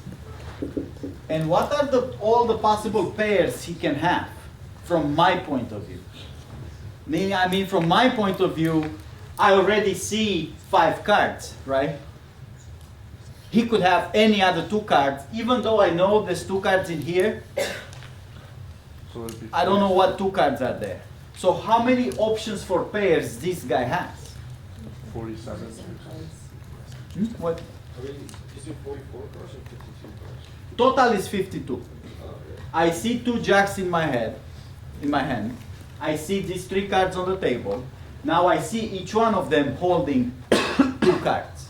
And what are all the possible pairs he can have from my point of view? I mean, from my point of view, I already see 5 cards, right? He could have any other 2 cards, even though I know there's 2 cards in here. So it'd be I don't know what 2 cards are there. So how many options for pairs this guy has? 47. What? I mean, is it 44 cards or 52 cards? Total is 52. Oh, okay. I see 2 jacks in my hand. I see these 3 cards on the table. Now I see each one of them holding 2 cards.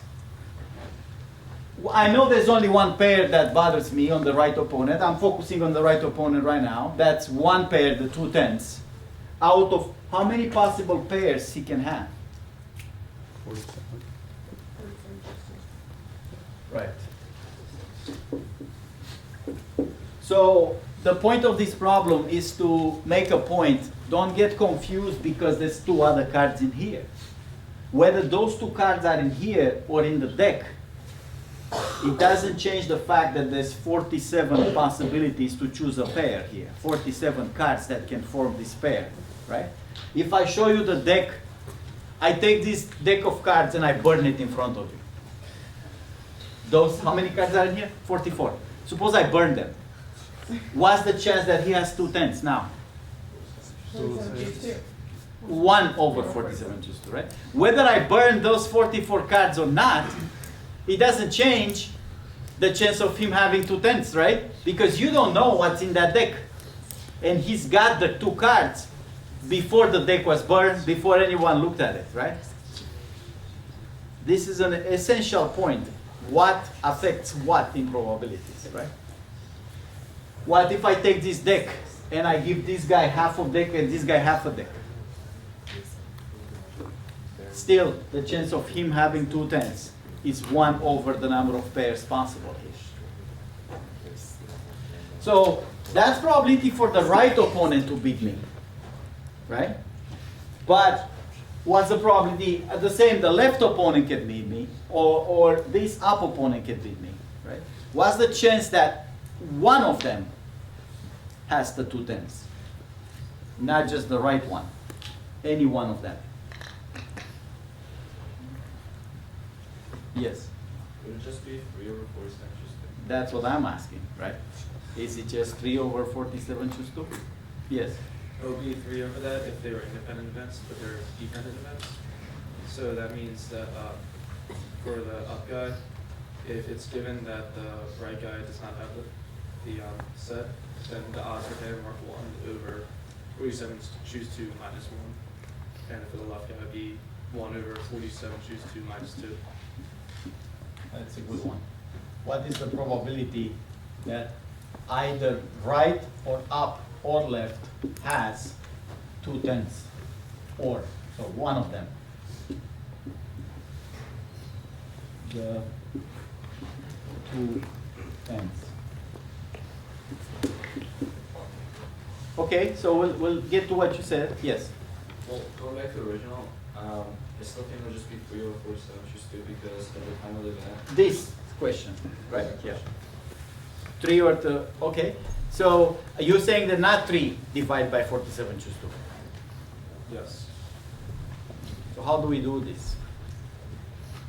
I know there's only one pair that bothers me on the right opponent. I'm focusing on the right opponent right now. That's one pair, the 2 tens. Out of how many possible pairs he can have? 47. Right. So the point of this problem is to make a point. Don't get confused because there's 2 other cards in here. Whether those 2 cards are in here or in the deck, it doesn't change the fact that there's 47 possibilities to choose a pair here. 47 cards that can form this pair, right? If I show you the deck, I take this deck of cards and I burn it in front of you. Those, how many cards are in here? 44. Suppose I burn them. What's the chance that he has 2 tens now? 1 over 47 choose 2, right? Whether I burn those 44 cards or not, it doesn't change the chance of him having 2 tens, right? Because you don't know what's in that deck. And he's got the 2 cards before the deck was burned, before anyone looked at it, right? This is an essential point. What affects what in probabilities, right? What if I take this deck and I give this guy half of deck and this guy half a deck? Still, the chance of him having 2 tens is 1 over the number of pairs possible here. So that's probability for the right opponent to beat me, right? But what's the probability? The same, the left opponent can beat me, or this up opponent can beat me, right? What's the chance that one of them has the 2 tens, not just the right one? Any one of them. Yes, Would it just be 3 over 47 choose 2? that's what I'm asking, right? Is it just 3 over 47 choose 2? Yes. It would be 3 over that if they were independent events, but they're dependent events. So that means that for the up guy, if it's given that the right guy does not have the set, then the odds for him are 1 over 47 choose 2 minus 1. And for the left guy, it would be 1 over 47 choose 2 minus 2. That's a good one. What is the probability that either right or up or left has 2 tens? Or, so one of them. The 2 tens. Okay, so we'll get to what you said. Yes. Well, going back to the original, I still think it'll just be 3 over 47 choose 2 because at the time of the event. This question, right? Yeah. 3 or 2, okay. So you're saying that not 3 divided by 47 choose 2. Yes. So how do we do this?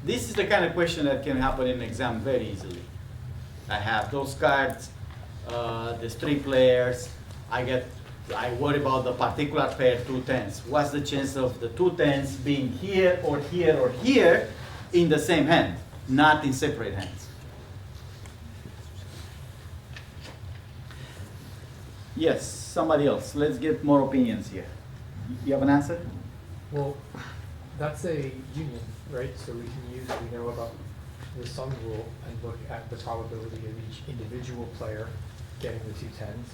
This is the kind of question that can happen in an exam very easily. I have those cards, there's 3 players, I worry about the particular pair 2 tens. What's the chance of the 2 tens being here or here or here in the same hand, not in separate hands? Yes, somebody else. Let's get more opinions here. You have an answer? Well, that's a union, right? So we know about the sum rule and look at the probability of each individual player getting the 2 tens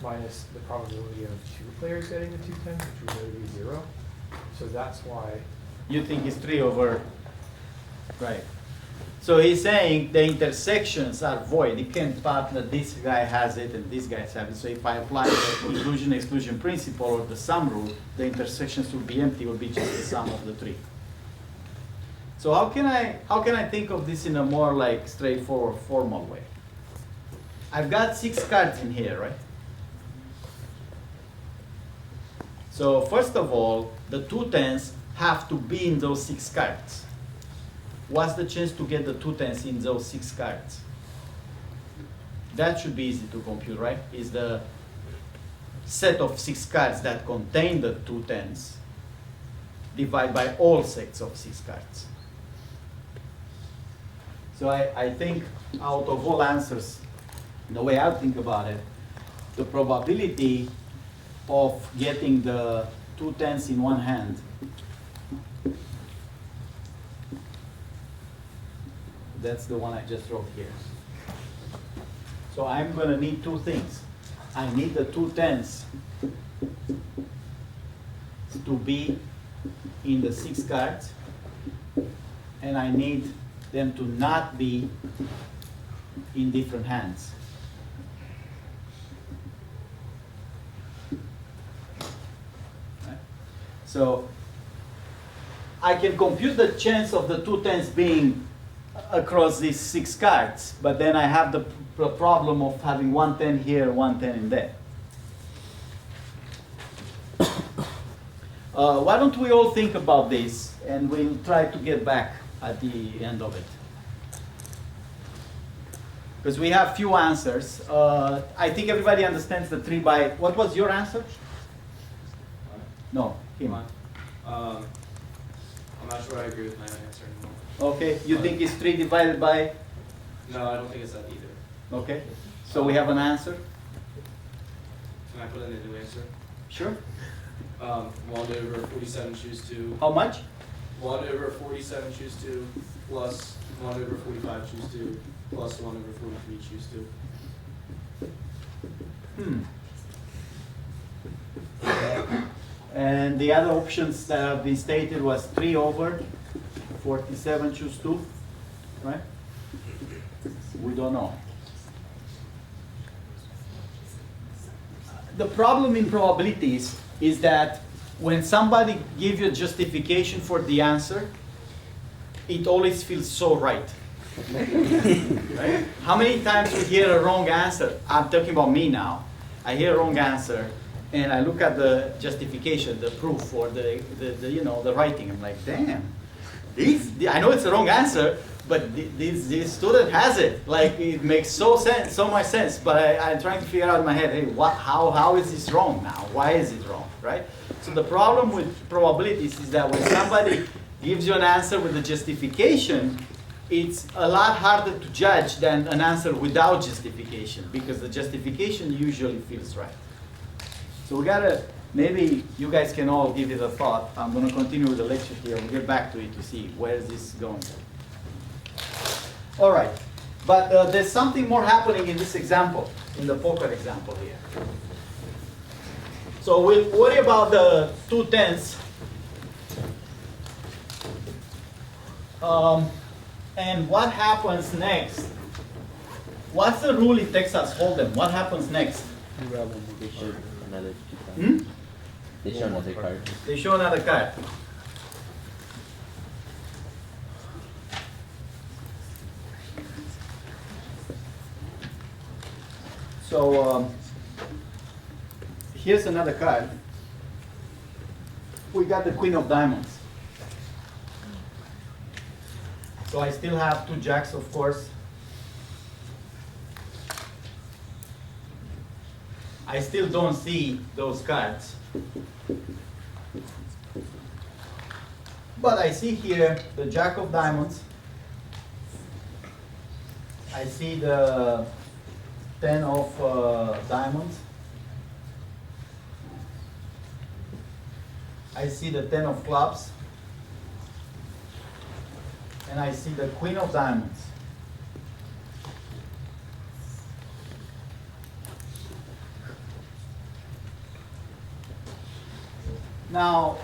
minus the probability of 2 players getting the 2 tens, which we know to be 0. So that's why. You think it's 3 over, right. So he's saying the intersections are void. You can't partner, this guy has it and this guy has it. So if I apply the inclusion-exclusion principle or the sum rule, the intersections will be empty, will be just the sum of the 3. So how can I think of this in a more like straightforward formal way? I've got 6 cards in here, right? So first of all, the 2 tens have to be in those 6 cards. What's the chance to get the 2 tens in those 6 cards? That should be easy to compute, right? Is the set of 6 cards that contain the 2 tens divided by all sets of 6 cards. So I think out of all answers, the way I think about it, the probability of getting the 2 tens in one hand that's the one I just wrote here. So I'm going to need 2 things. I need the 2 tens to be in the 6 cards, and I need them to not be in different hands. Right? So I can compute the chance of the 2 tens being across these 6 cards, but then I have the problem of having 1 10 here, 1 10 in there. Why don't we all think about this, and we'll try to get back at the end of it. Because we have few answers. I think everybody understands the 3 by, what was your answer? No, him. I'm not sure I agree with my answer anymore. Okay, you think it's 3 divided by? No, I don't think it's that either. Okay, so we have an answer? Can I put in a new answer? Sure. 1 over 47 choose 2. How much? 1 over 47 choose 2 plus 1 over 45 choose 2 plus 1 over 43 choose 2. And the other options that have been stated was 3 over 47 choose 2, right? We don't know. The problem in probabilities is that when somebody gives you a justification for the answer, it always feels so right. Right? How many times we hear a wrong answer? I'm talking about me now. I hear a wrong answer, and I look at the justification, the proof, or the the writing. I'm like, damn, I know it's the wrong answer, but this student has it. Like, it makes so much sense. But I'm trying to figure out in my head, hey, how is this wrong now? Why is it wrong, right? So the problem with probabilities is that when somebody gives you an answer with a justification, it's a lot harder to judge than an answer without justification, because the justification usually feels right. So we gotta, maybe you guys can all give it a thought. I'm gonna continue with the lecture here. We'll get back to it to see where is this going. All right, but there's something more happening in this example, in the poker example here. So we'll worry about the 2/10. And what happens next? What's the rule in Texas Hold'em? What happens next? They show another Hmm? They show another card. They show another card. So here's another card. We got the Queen of Diamonds. So I still have 2 jacks, of course. I still don't see those cards. But I see here the Jack of Diamonds. I see the 10 of diamonds. I see the 10 of clubs. And I see the Queen of Diamonds. Now,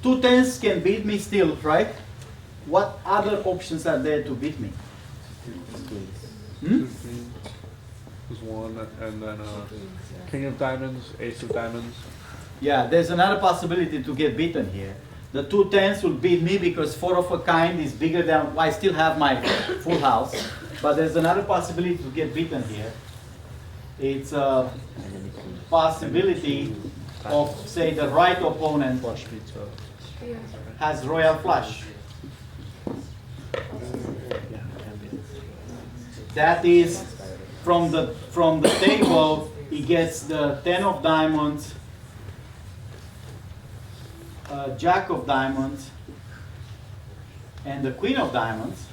2 10s can beat me still, right? What other options are there to beat me? Hmm? 2 queens is one, and then king of diamonds, ace of diamonds. Yeah, there's another possibility to get beaten here. The 2 10s will beat me because 4 of a kind is bigger than, I still have my full house. But there's another possibility to get beaten here. It's a possibility of, say, the right opponent has royal flush. That is, from the table, he gets the 10 of diamonds, Jack of diamonds, and the Queen of diamonds.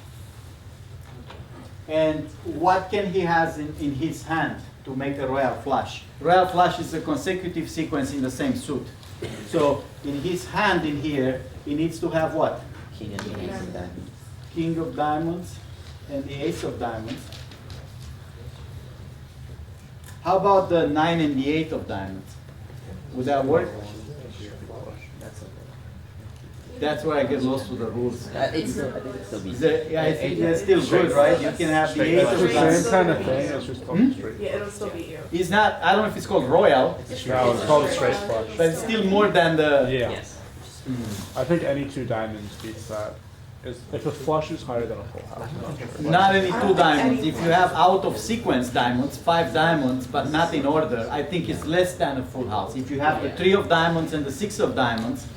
And what can he has in his hand to make a royal flush? Royal flush is a consecutive sequence in the same suit. So in his hand in here, he needs to have what? King and the ace of diamonds. King of diamonds and the ace of diamonds. How about the 9 and the 8 of diamonds? Would that work? That's where I get lost with the rules. I think it's still be. It's still good, right? You can have the 8 It's of the diamonds. same kind of thing, it's just called straight. Yeah, it'll still beat you. It's not, I don't know if it's called royal, No, it's called a straight flush. but it's still more than the... Yeah, Yes. I think any 2 diamonds beats that. If a flush is higher than a full house. Not any 2 diamonds. If you have out of sequence diamonds, 5 diamonds, but not in order, I think it's less than a full house. If you have the 3 of diamonds and the 6 of diamonds,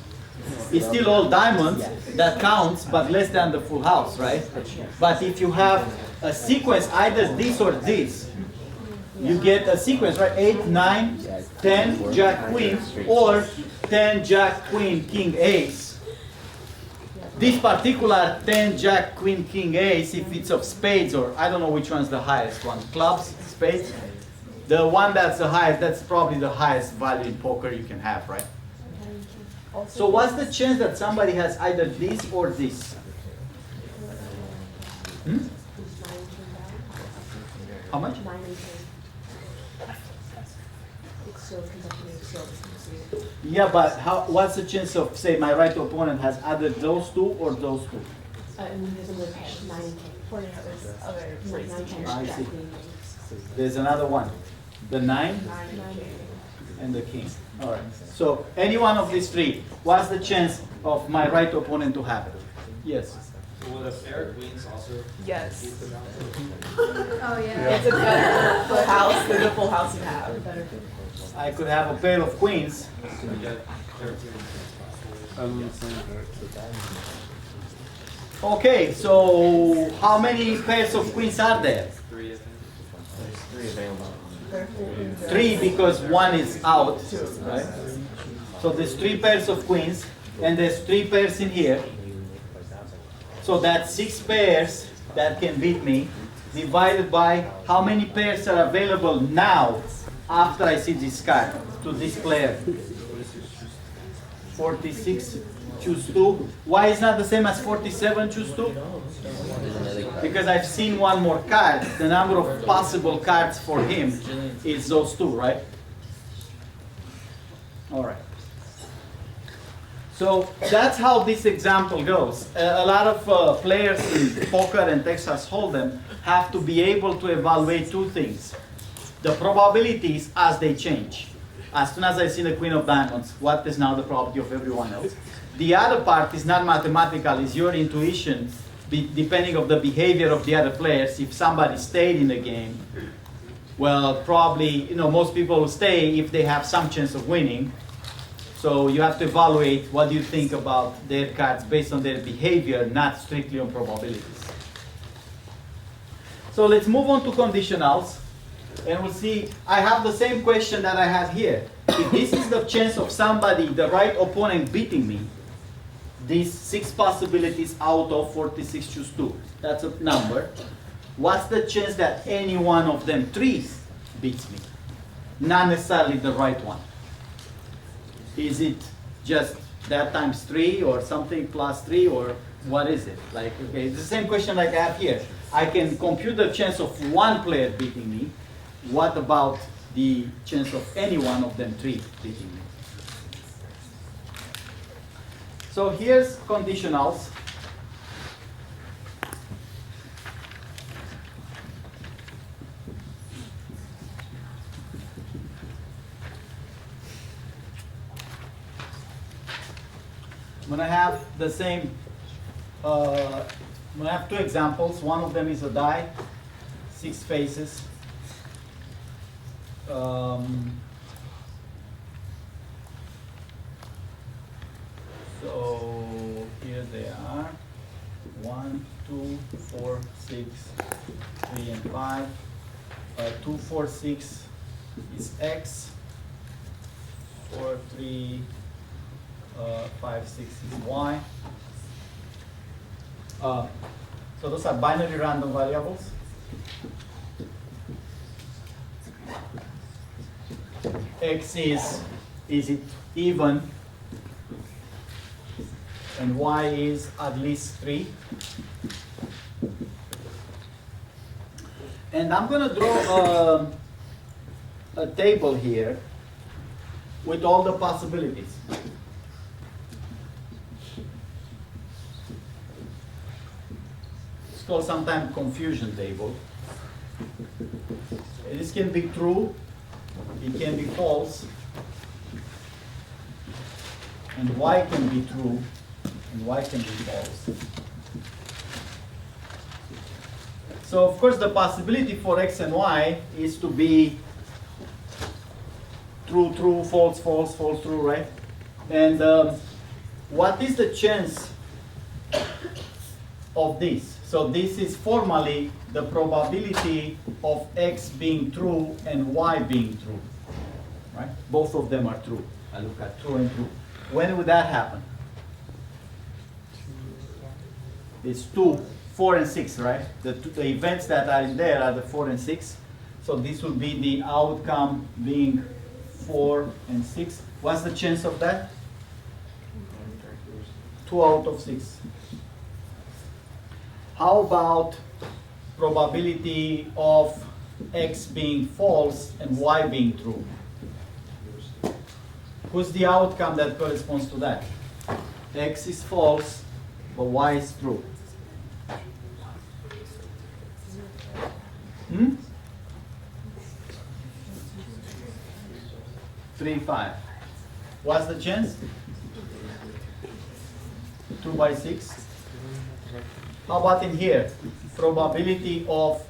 it's still all diamonds, that counts, but less than the full house, right? But if you have a sequence, either this or this, you get a sequence, right? 8, 9, 10, Jack, Queen, or 10, Jack, Queen, King, Ace. This particular 10, Jack, Queen, King, Ace, if it's of spades, or I don't know which one's the highest one, clubs, spades, the one that's the highest, that's probably the highest value in poker you can have, right? So what's the chance that somebody has either this or this? Hmm? How much? 9 and 10. It's still consecutive, still. Yeah, but what's the chance of, say, my right opponent has either those 2 or those 2? And then there's another pair, 9 and 10. For the other 9, 10. I see. There's another one. The 9 9 and the king. All right. So any one of these 3, what's the chance of my right opponent to have it? Yes. Will the pair of queens also Yes. beat the Oh, yeah. It's a better full house than the full house you have. I could have a pair of queens. Okay, so how many pairs of queens are there? 3, I think. There's 3 available. 3 because 1 is out, right? So there's 3 pairs of queens, and there's 3 pairs in here. So that's 6 pairs that can beat me, divided by how many pairs are available now after I see this card to this player. 46, choose 2. Why is not the same as 47, choose 2? There's another card. Because I've seen one more card. The number of possible cards for him is those 2, right? All right. So that's how this example goes. A lot of players in poker and Texas Hold'em have to be able to evaluate 2 things. The probabilities as they change. As soon as I see the Queen of Diamonds, what is now the probability of everyone else? The other part is not mathematical, it's your intuition, depending on the behavior of the other players. If somebody stayed in the game, well, probably, most people will stay if they have some chance of winning. So you have to evaluate what you think about their cards based on their behavior, not strictly on probabilities. So let's move on to conditionals. And we'll see, I have the same question that I had here. If this is the chance of somebody, the right opponent, beating me, these 6 possibilities out of 46 choose 2. That's a number. What's the chance that any one of them 3 beats me? Not necessarily the right one. Is it just that times 3 or something plus 3, or what is it? Like, okay, it's the same question like I have here. I can compute the chance of 1 player beating me. What about the chance of any one of them 3 beating me? So here's conditionals. I'm going to have the same, I'm going to have 2 examples. One of them is a die, 6 faces. So here they are, 1, 2, 4, 6, 3, and 5. 2, 4, 6 is X. 4, 3, 5, 6 is Y. So those are binary random variables. X is it even, and Y is at least 3. And I'm going to draw a table here with all the possibilities. It's called sometimes confusion table. This can be true, it can be false, and Y can be true, and Y can be false. So of course the possibility for X and Y is to be true, true, false, false, false, true, right? And what is the chance of this? So this is formally the probability of X being true and Y being true, right? Both of them are true. I look at true and true. When would that happen? It's 2, 4, and 6, right? The events that are in there are the 4 and 6. So this would be the outcome being 4 and 6. What's the chance of that? 2 out of 6. How about probability of X being false and Y being true? Who's the outcome that corresponds to that? X is false, but Y is true. 3, 5. What's the chance? 2 by 6. How about in here? Probability of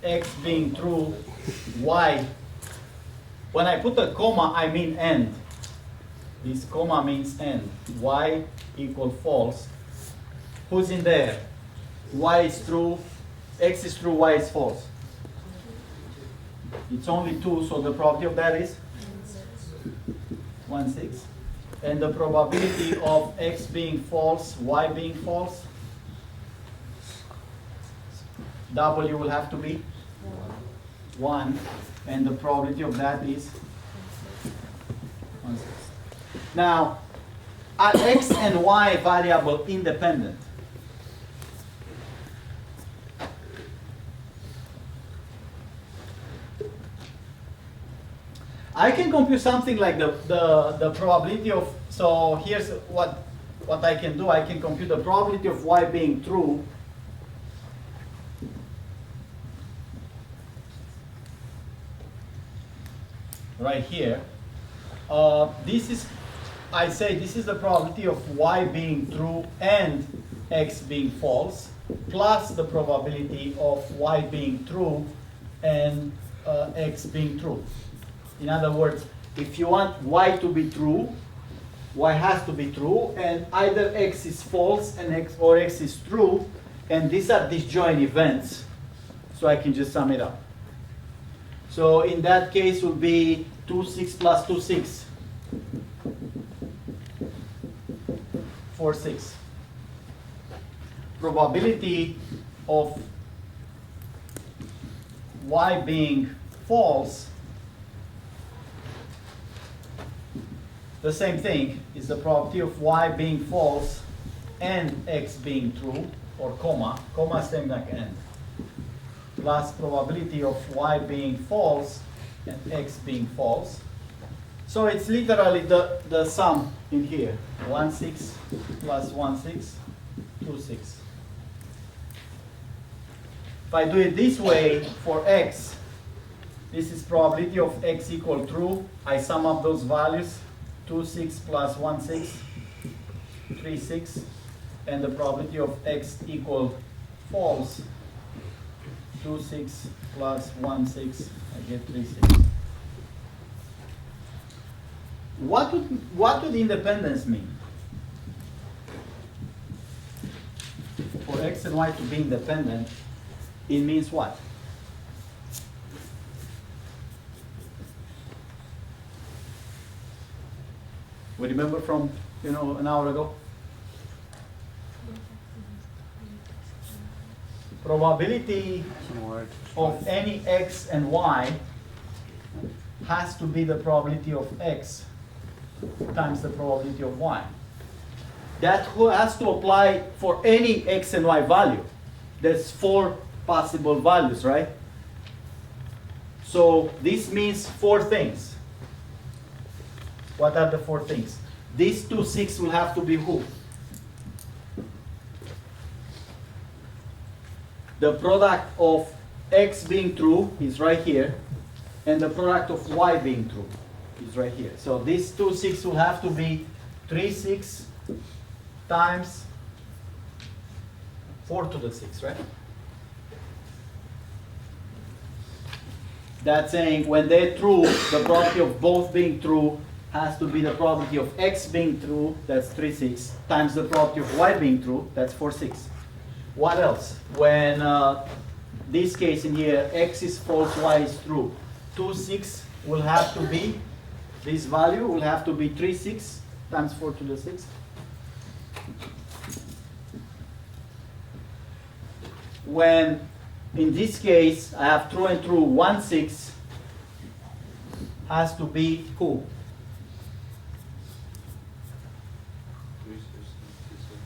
X being true, Y when I put a comma, I mean and. This comma means and. Y equal false. Who's in there? Y is true, X is true, Y is false. It's only 2, so the probability of that is 1/6. And the probability of X being false, Y being false, W will have to be 1. And the probability of that is 1/6. Now, are X and Y variable independent? I can compute something like the probability of, so here's what I can do. I can compute the probability of Y being true right here. This is, I say this is the probability of Y being true and X being false, plus the probability of Y being true and X being true. In other words, if you want Y to be true, Y has to be true, and either X is false and X is true, and these are disjoint events. So I can just sum it up. So in that case would be 2/6 plus 2/6. 4/6. Probability of Y being false, the same thing, is the probability of Y being false and X being true, or comma same like and, plus probability of Y being false and X being false. So it's literally the sum in here, 1/6 plus 1/6, 2/6. If I do it this way for X, this is probability of X equal true. I sum up those values, 2/6 plus 1/6, 3/6, and the probability of X equal false, 2/6 plus 1/6, I get 3/6. What would independence mean? For X and Y to be independent, it means what? We remember from, an hour ago? Probability of any X and Y has to be the probability of X times the probability of Y. That has to apply for any X and Y value. There's 4 possible values, right? So this means 4 things. What are the 4 things? These 2/6 will have to be who? The product of X being true is right here, and the product of Y being true is right here. So this 2/6 will have to be 3/6 times 4 to the 6, right? That's saying when they're true, the probability of both being true has to be the probability of X being true, that's 3/6, times the probability of Y being true, that's 4/6. What else? When this case in here, X is false, Y is true, 2/6 will have to be, this value will have to be 3/6 times 4 to the 6. When, in this case, I have true and true, 1/6 has to be who?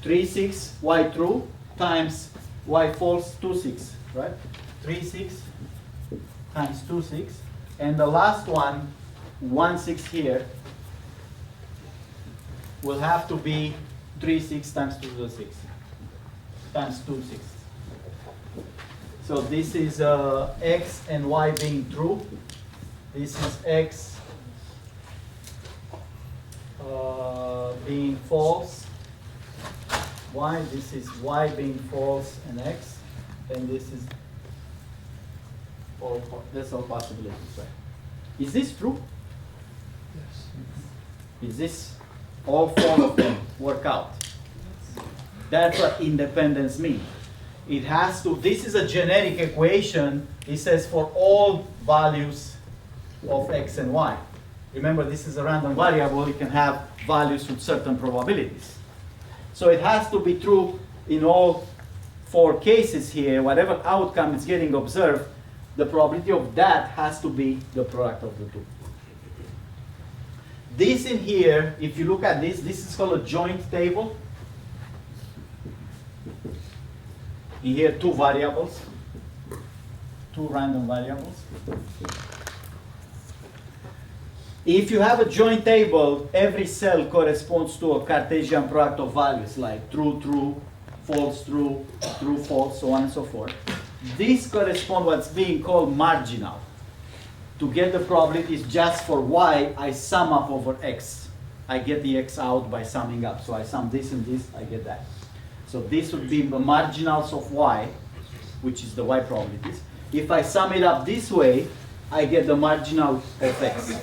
3/6 Y true times Y false 2/6, right? 3/6 times 2/6, and the last one, 1/6 here, will have to be 3/6 times 2 to the 6 times 2/6. So this is X and Y being true. This is X being false. Y, this is Y being false and X, and this is all possibilities, right? Is this true? Yes. Is this, all four of them work out? That's what independence means. It has to, this is a generic equation. It says for all values of x and y. Remember, this is a random variable. It can have values with certain probabilities. So it has to be true in all four cases here. Whatever outcome is getting observed, the probability of that has to be the product of the two. This in here, if you look at this, this is called a joint table. In here, two variables, two random variables. If you have a joint table, every cell corresponds to a Cartesian product of values, like true, true, false, true, true, false, so on and so forth. This corresponds what's being called marginal. To get the probabilities just for y, I sum up over x. I get the x out by summing up. So I sum this and this, I get that. So this would be the marginals of y, which is the y probabilities. If I sum it up this way, I get the marginal of x.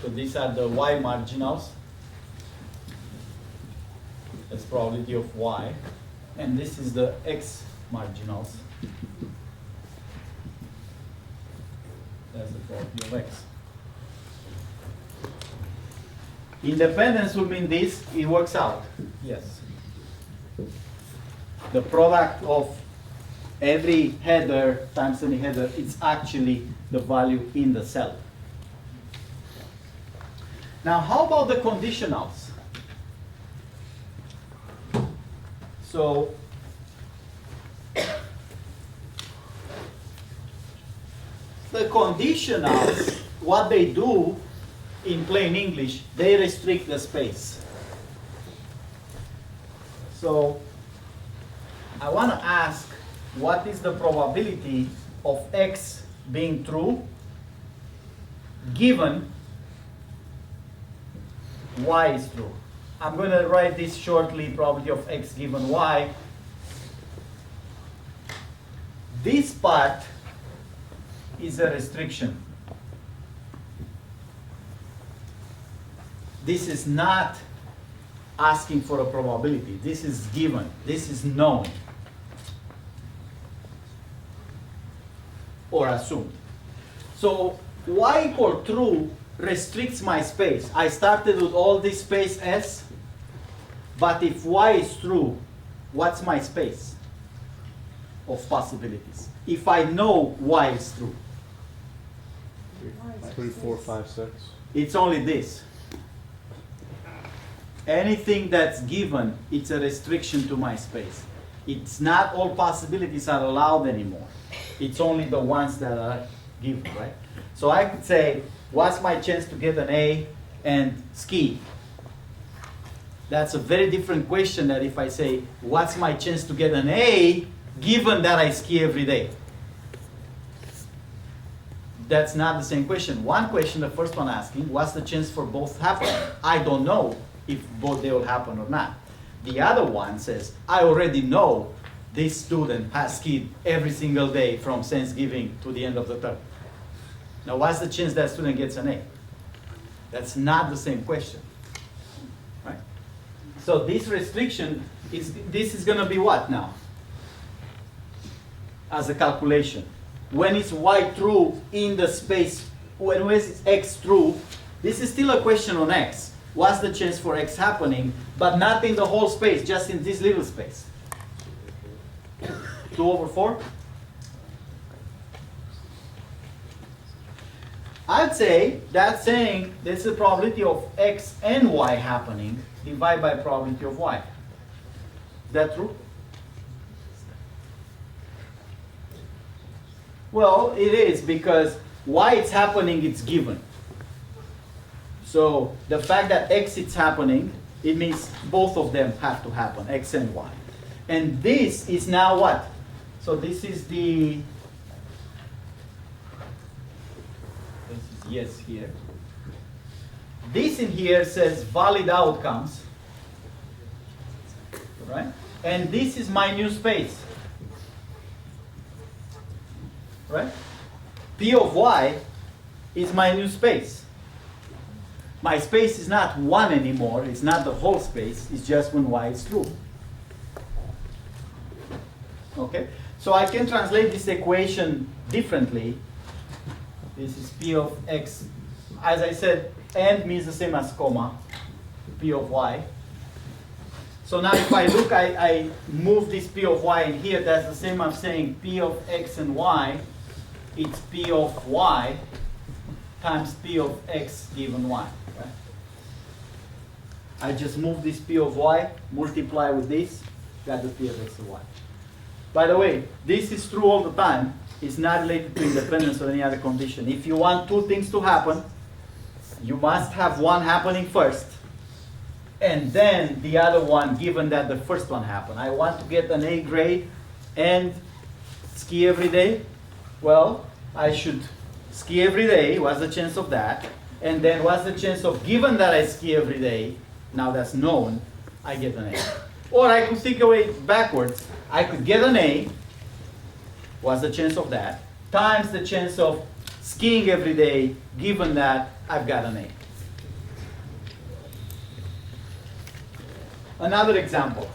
So these are the y marginals. That's probability of y. And this is the x marginals. That's the probability of x. Independence will mean this, it works out. Yes. The product of every header times any header is actually the value in the cell. Now, how about the conditionals? So, the conditionals, what they do in plain English, they restrict the space. So, I want to ask, what is the probability of x being true given y is true? I'm going to write this shortly, probability of x given y. This part is a restriction. This is not asking for a probability. This is given. This is known or assumed. So y equal true restricts my space. I started with all this space S, but if y is true, what's my space of possibilities? If I know y is true. 3, 4, 5, 6. It's only this. Anything that's given, it's a restriction to my space. It's not all possibilities are allowed anymore. It's only the ones that are given, right? So I could say, what's my chance to get an A and ski? That's a very different question than if I say, what's my chance to get an A given that I ski every day? That's not the same question. One question, the first one asking, what's the chance for both happening? I don't know if both they will happen or not. The other one says, I already know this student has skied every single day from Thanksgiving to the end of the term. Now, what's the chance that student gets an A? That's not the same question, right? So this restriction, this is going to be what now? As a calculation. When is y true in the space, when is x true, this is still a question on x. What's the chance for x happening, but not in the whole space, just in this little space? 2/4? I'd say that's saying there's a probability of x and y happening divided by probability of y. Is that true? Well, it is, because why it's happening, it's given. So the fact that x is happening, it means both of them have to happen, x and y. And this is now what? So this is the, this is yes here. This in here says valid outcomes, right? And this is my new space, right? P of y is my new space. My space is not 1 anymore, it's not the whole space, it's just when y is true. Okay? So I can translate this equation differently. This is P of x. As I said, and means the same as comma, P of y. So now if I look, I move this P of y in here, that's the same as saying P of x and y, it's P of y times P of x given y. Right? I just move this P of y, multiply with this, got the P of x and y. By the way, this is true all the time. It's not related to independence or any other condition. If you want two things to happen, you must have one happening first, and then the other one, given that the first one happened. I want to get an A grade and ski every day. Well, I should ski every day. What's the chance of that? And then what's the chance of, given that I ski every day, now that's known, I get an A. Or I could think away backwards. I could get an A, what's the chance of that, times the chance of skiing every day, given that I've got an A. Another example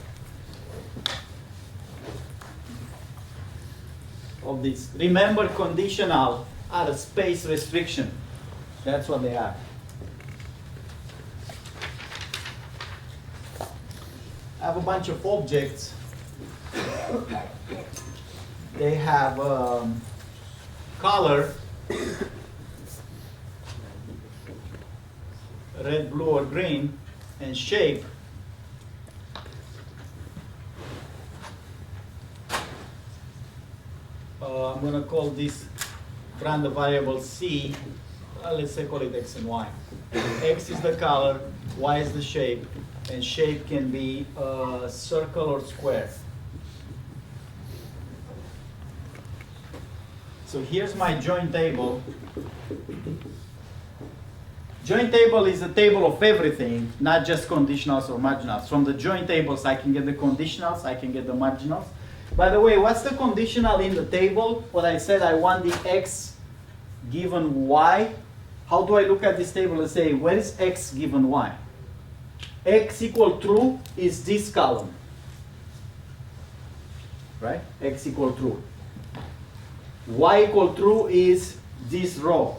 of this. Remember, conditional are a space restriction. That's what they are. I have a bunch of objects. They have color, red, blue, or green, and shape. I'm going to call this random variable C. Let's say call it x and y. X is the color, y is the shape, and shape can be a circle or square. So here's my join table. Join table is a table of everything, not just conditionals or marginals. From the join tables, I can get the conditionals, I can get the marginals. By the way, what's the conditional in the table? When I said I want the x given y, how do I look at this table and say, where is x given y? X equal true is this column, right? X equal true. Y equal true is this row.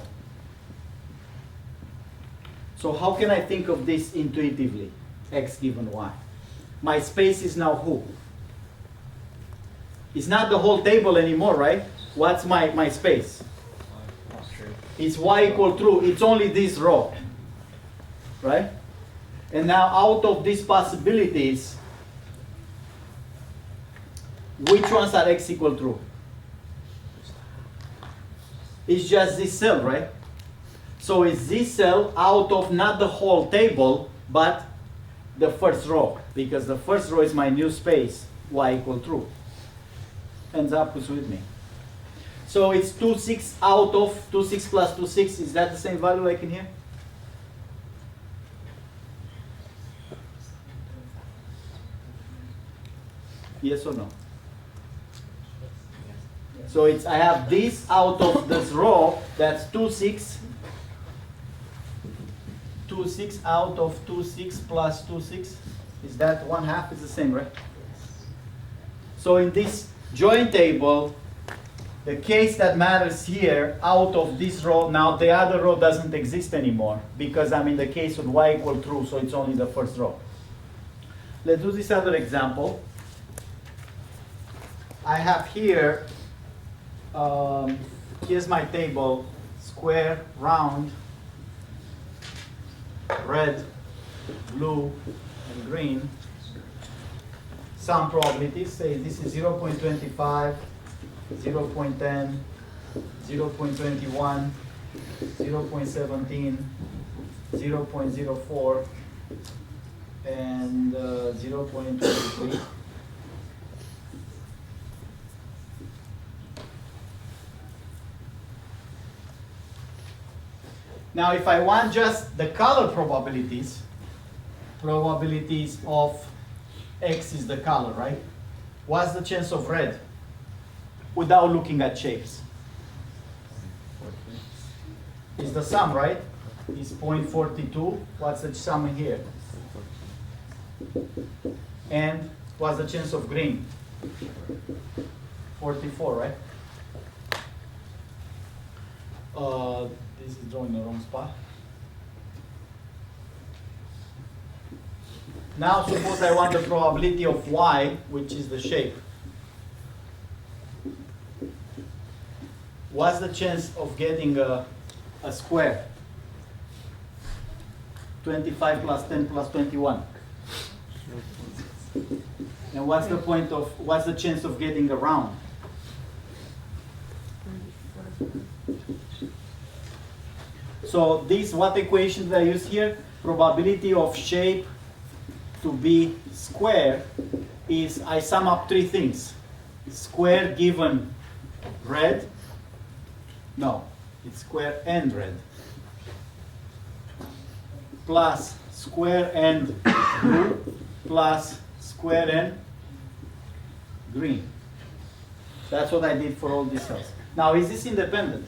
So how can I think of this intuitively? X given y. My space is now who? It's not the whole table anymore, right? What's my space? It's y equal true. It's only this row, right? And now out of these possibilities, which ones are x equal true? It's just this cell, right? So it's this cell out of not the whole table, but the first row, because the first row is my new space, y equal true. Hands up, who's with me? So it's 2, 6 out of 2, 6 plus 2, 6. Is that the same value like in here? Yes or no? So it's, I have this out of this row, that's 2, 6. 2, 6 out of 2, 6 plus 2, 6. Is that 1/2? It's the same, right? So in this join table, the case that matters here, out of this row, now the other row doesn't exist anymore because I'm in the case with y equal true, so it's only the first row. Let's do this other example. I have here, here's my table, square, round, red, blue, and green. Some probabilities, say this is 0.25, 0.10, 0.21, 0.17, 0.04, and 0.23. Now, if I want just the color probabilities, probabilities of X is the color, right? What's the chance of red without looking at shapes? is the sum, right? Is 0.42. What's the sum in here? And what's the chance of green? 44, right? This is drawing the wrong spot. Now suppose I want the probability of y, which is the shape. What's the chance of getting a square? 25 plus 10 plus 21. And what's the chance of getting a round? So what equation did I use here? Probability of shape to be square is, I sum up three things. Square given red. No, it's square and red. Plus square and blue. Plus square and green. That's what I did for all these cells. Now, is this independent?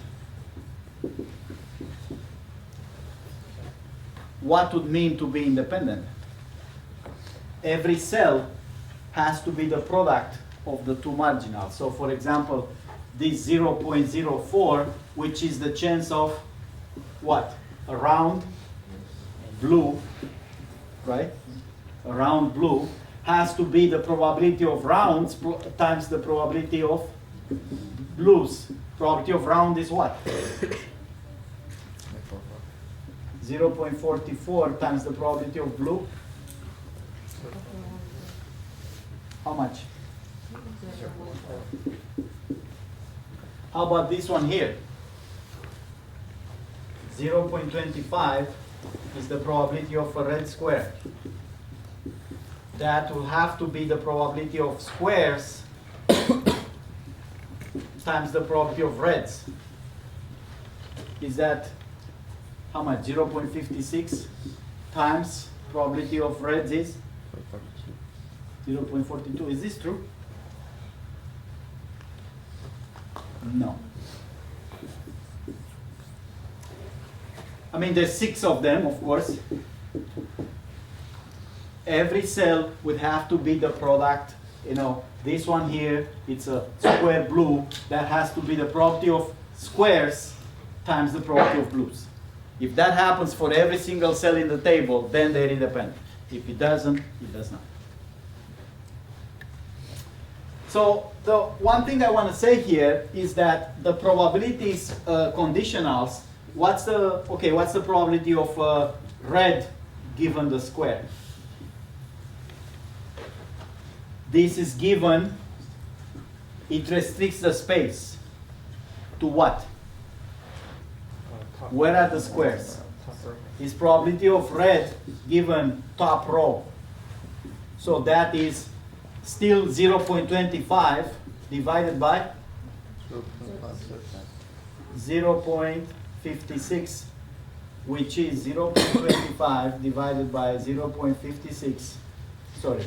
What would mean to be independent? Every cell has to be the product of the two marginals. So for example, this 0.04, which is the chance of what? A round blue, right? A round blue has to be the probability of rounds times the probability of blues. Probability of round is what? 0.44 times the probability of blue. How much? How about this one here? 0.25 is the probability of a red square. That will have to be the probability of squares times the probability of reds. Is that how much? 0.56 times probability of reds is 0.42. Is this true? No. I mean, there's 6 of them, of course. Every cell would have to be the product. You know, this one here, it's a square blue. That has to be the probability of squares times the probability of blues. If that happens for every single cell in the table, then they're independent. If it doesn't, it does not. So the one thing I want to say here is that the probabilities conditionals. What's the probability of red given the square? This is given. It restricts the space to what? Where are the squares? Is probability of red given top row. So that is still 0.25 divided by 0.56, which is 0.25 divided by 0.56, sorry,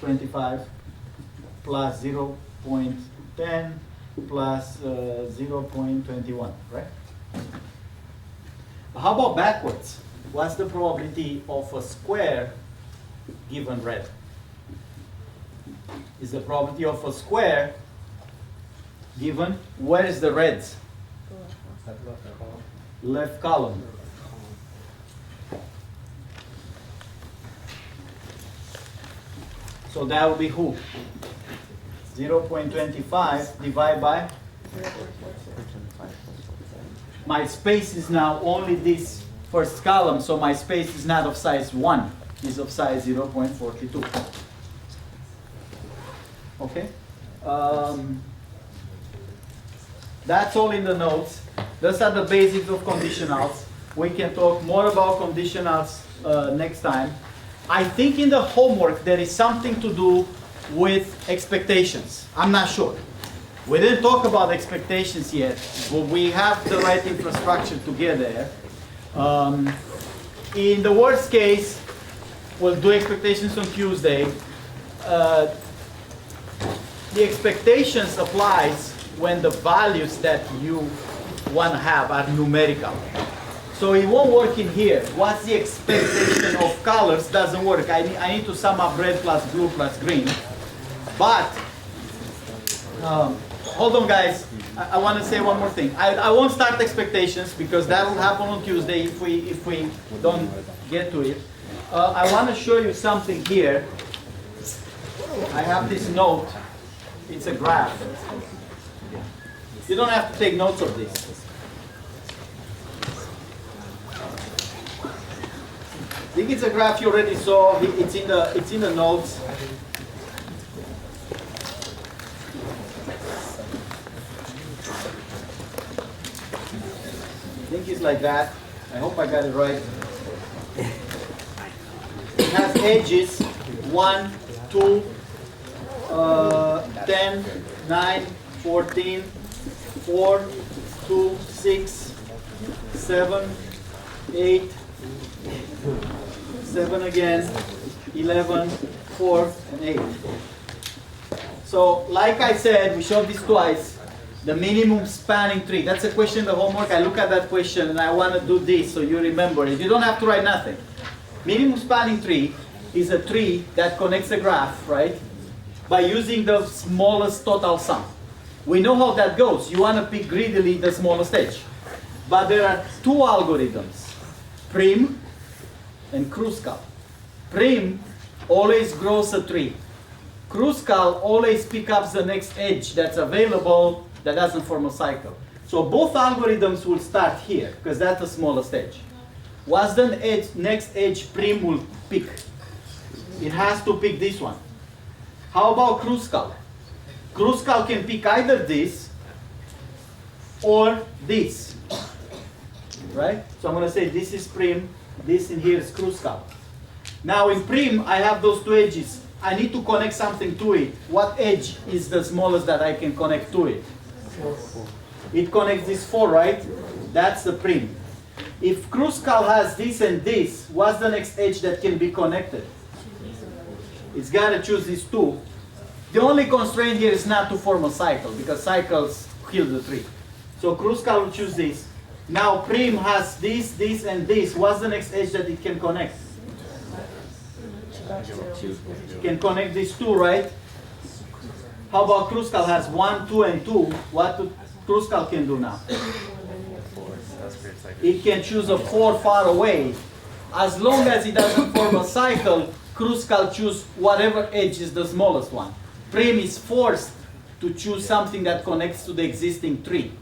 25 plus 0.10 plus 0.21, right? How about backwards? What's the probability of a square given red? Is the probability of a square given, where is the reds? Left column. So that will be who? 0.25 divided by? My space is now only this first column, so my space is not of size 1, it's of size 0.42. Okay? That's all in the notes. Those are the basics of conditionals. We can talk more about conditionals next time. I think in the homework there is something to do with expectations. I'm not sure. We didn't talk about expectations yet, but we have the right infrastructure to get there. In the worst case, we'll do expectations on Tuesday. The expectations applies when the values that you want to have are numerical. So it won't work in here. What's the expectation of colors doesn't work. I need to sum up red plus blue plus green. But, hold on guys, I want to say one more thing. I won't start expectations because that will happen on Tuesday if we don't get to it. I want to show you something here. I have this note. It's a graph. You don't have to take notes of this. I think it's a graph you already saw. It's in the notes. I think it's like that. I hope I got it right. It has edges 1, 2, 10, 9, 14, 4, 2, 6, 7, 8, 7 again, 11, 4, and 8. So, like I said, we showed this twice. The minimum spanning tree. That's a question in the homework. I look at that question and I want to do this so you remember it. You don't have to write nothing. Minimum spanning tree is a tree that connects a graph, right? By using the smallest total sum. We know how that goes. You want to pick greedily the smallest edge. But there are two algorithms. Prim and Kruskal. Prim always grows a tree. Kruskal always picks up the next edge that's available that doesn't form a cycle. So both algorithms will start here because that's the smallest edge. What's the next edge Prim will pick? It has to pick this one. How about Kruskal? Kruskal can pick either this or this, right? So I'm going to say this is Prim, this in here is Kruskal. Now in Prim, I have those two edges. I need to connect something to it. What edge is the smallest that I can connect to it? 4. It connects this 4, right? That's the Prim. If Kruskal has this and this, what's the next edge that can be connected? It's got to choose these two. The only constraint here is not to form a cycle, because cycles kill the tree. So Kruskal will choose this. Now Prim has this, this, and this. What's the next edge that it can connect? It can connect these two, right? How about Kruskal has 1, 2, and 2? What Kruskal can do now? It can choose a 4 far away. As long as it doesn't form a cycle, Kruskal choose whatever edge is the smallest one. Prim is forced to choose something that connects to the existing tree.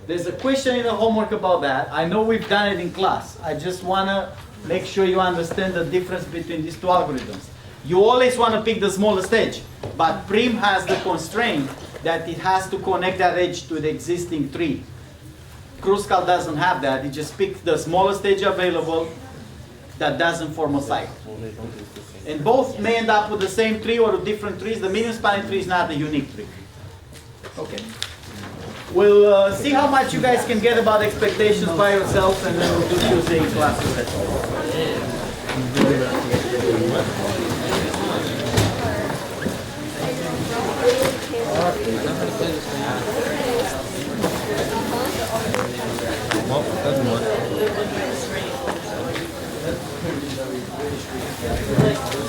There's a question in the homework about that. I know we've done it in class. I just want to make sure you understand the difference between these two algorithms. You always want to pick the smallest edge, but Prim has the constraint that it has to connect that edge to the existing tree. Kruskal doesn't have that. It just picks the smallest edge available that doesn't form a cycle. And both may end up with the same tree or different trees. The minimum spanning tree is not a unique tree. Okay. We'll see how much you guys can get about expectations by yourselves, and then we'll do Tuesday in class.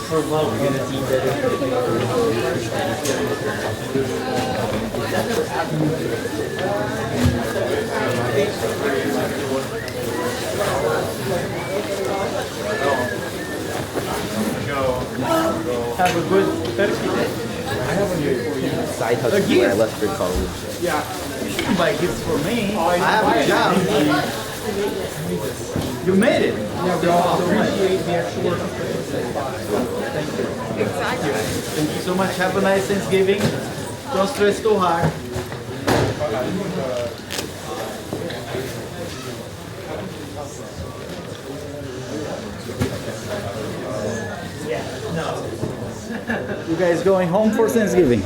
For what we're going to see Have a good Thursday day. I have a side hustle where I left for college. Yeah. You shouldn't buy gifts for me. I have a job. You made it. Yeah, we all appreciate the extra work. Thank you. Thank you so much. Have a nice Thanksgiving. Don't stress too hard. You guys going home for Thanksgiving?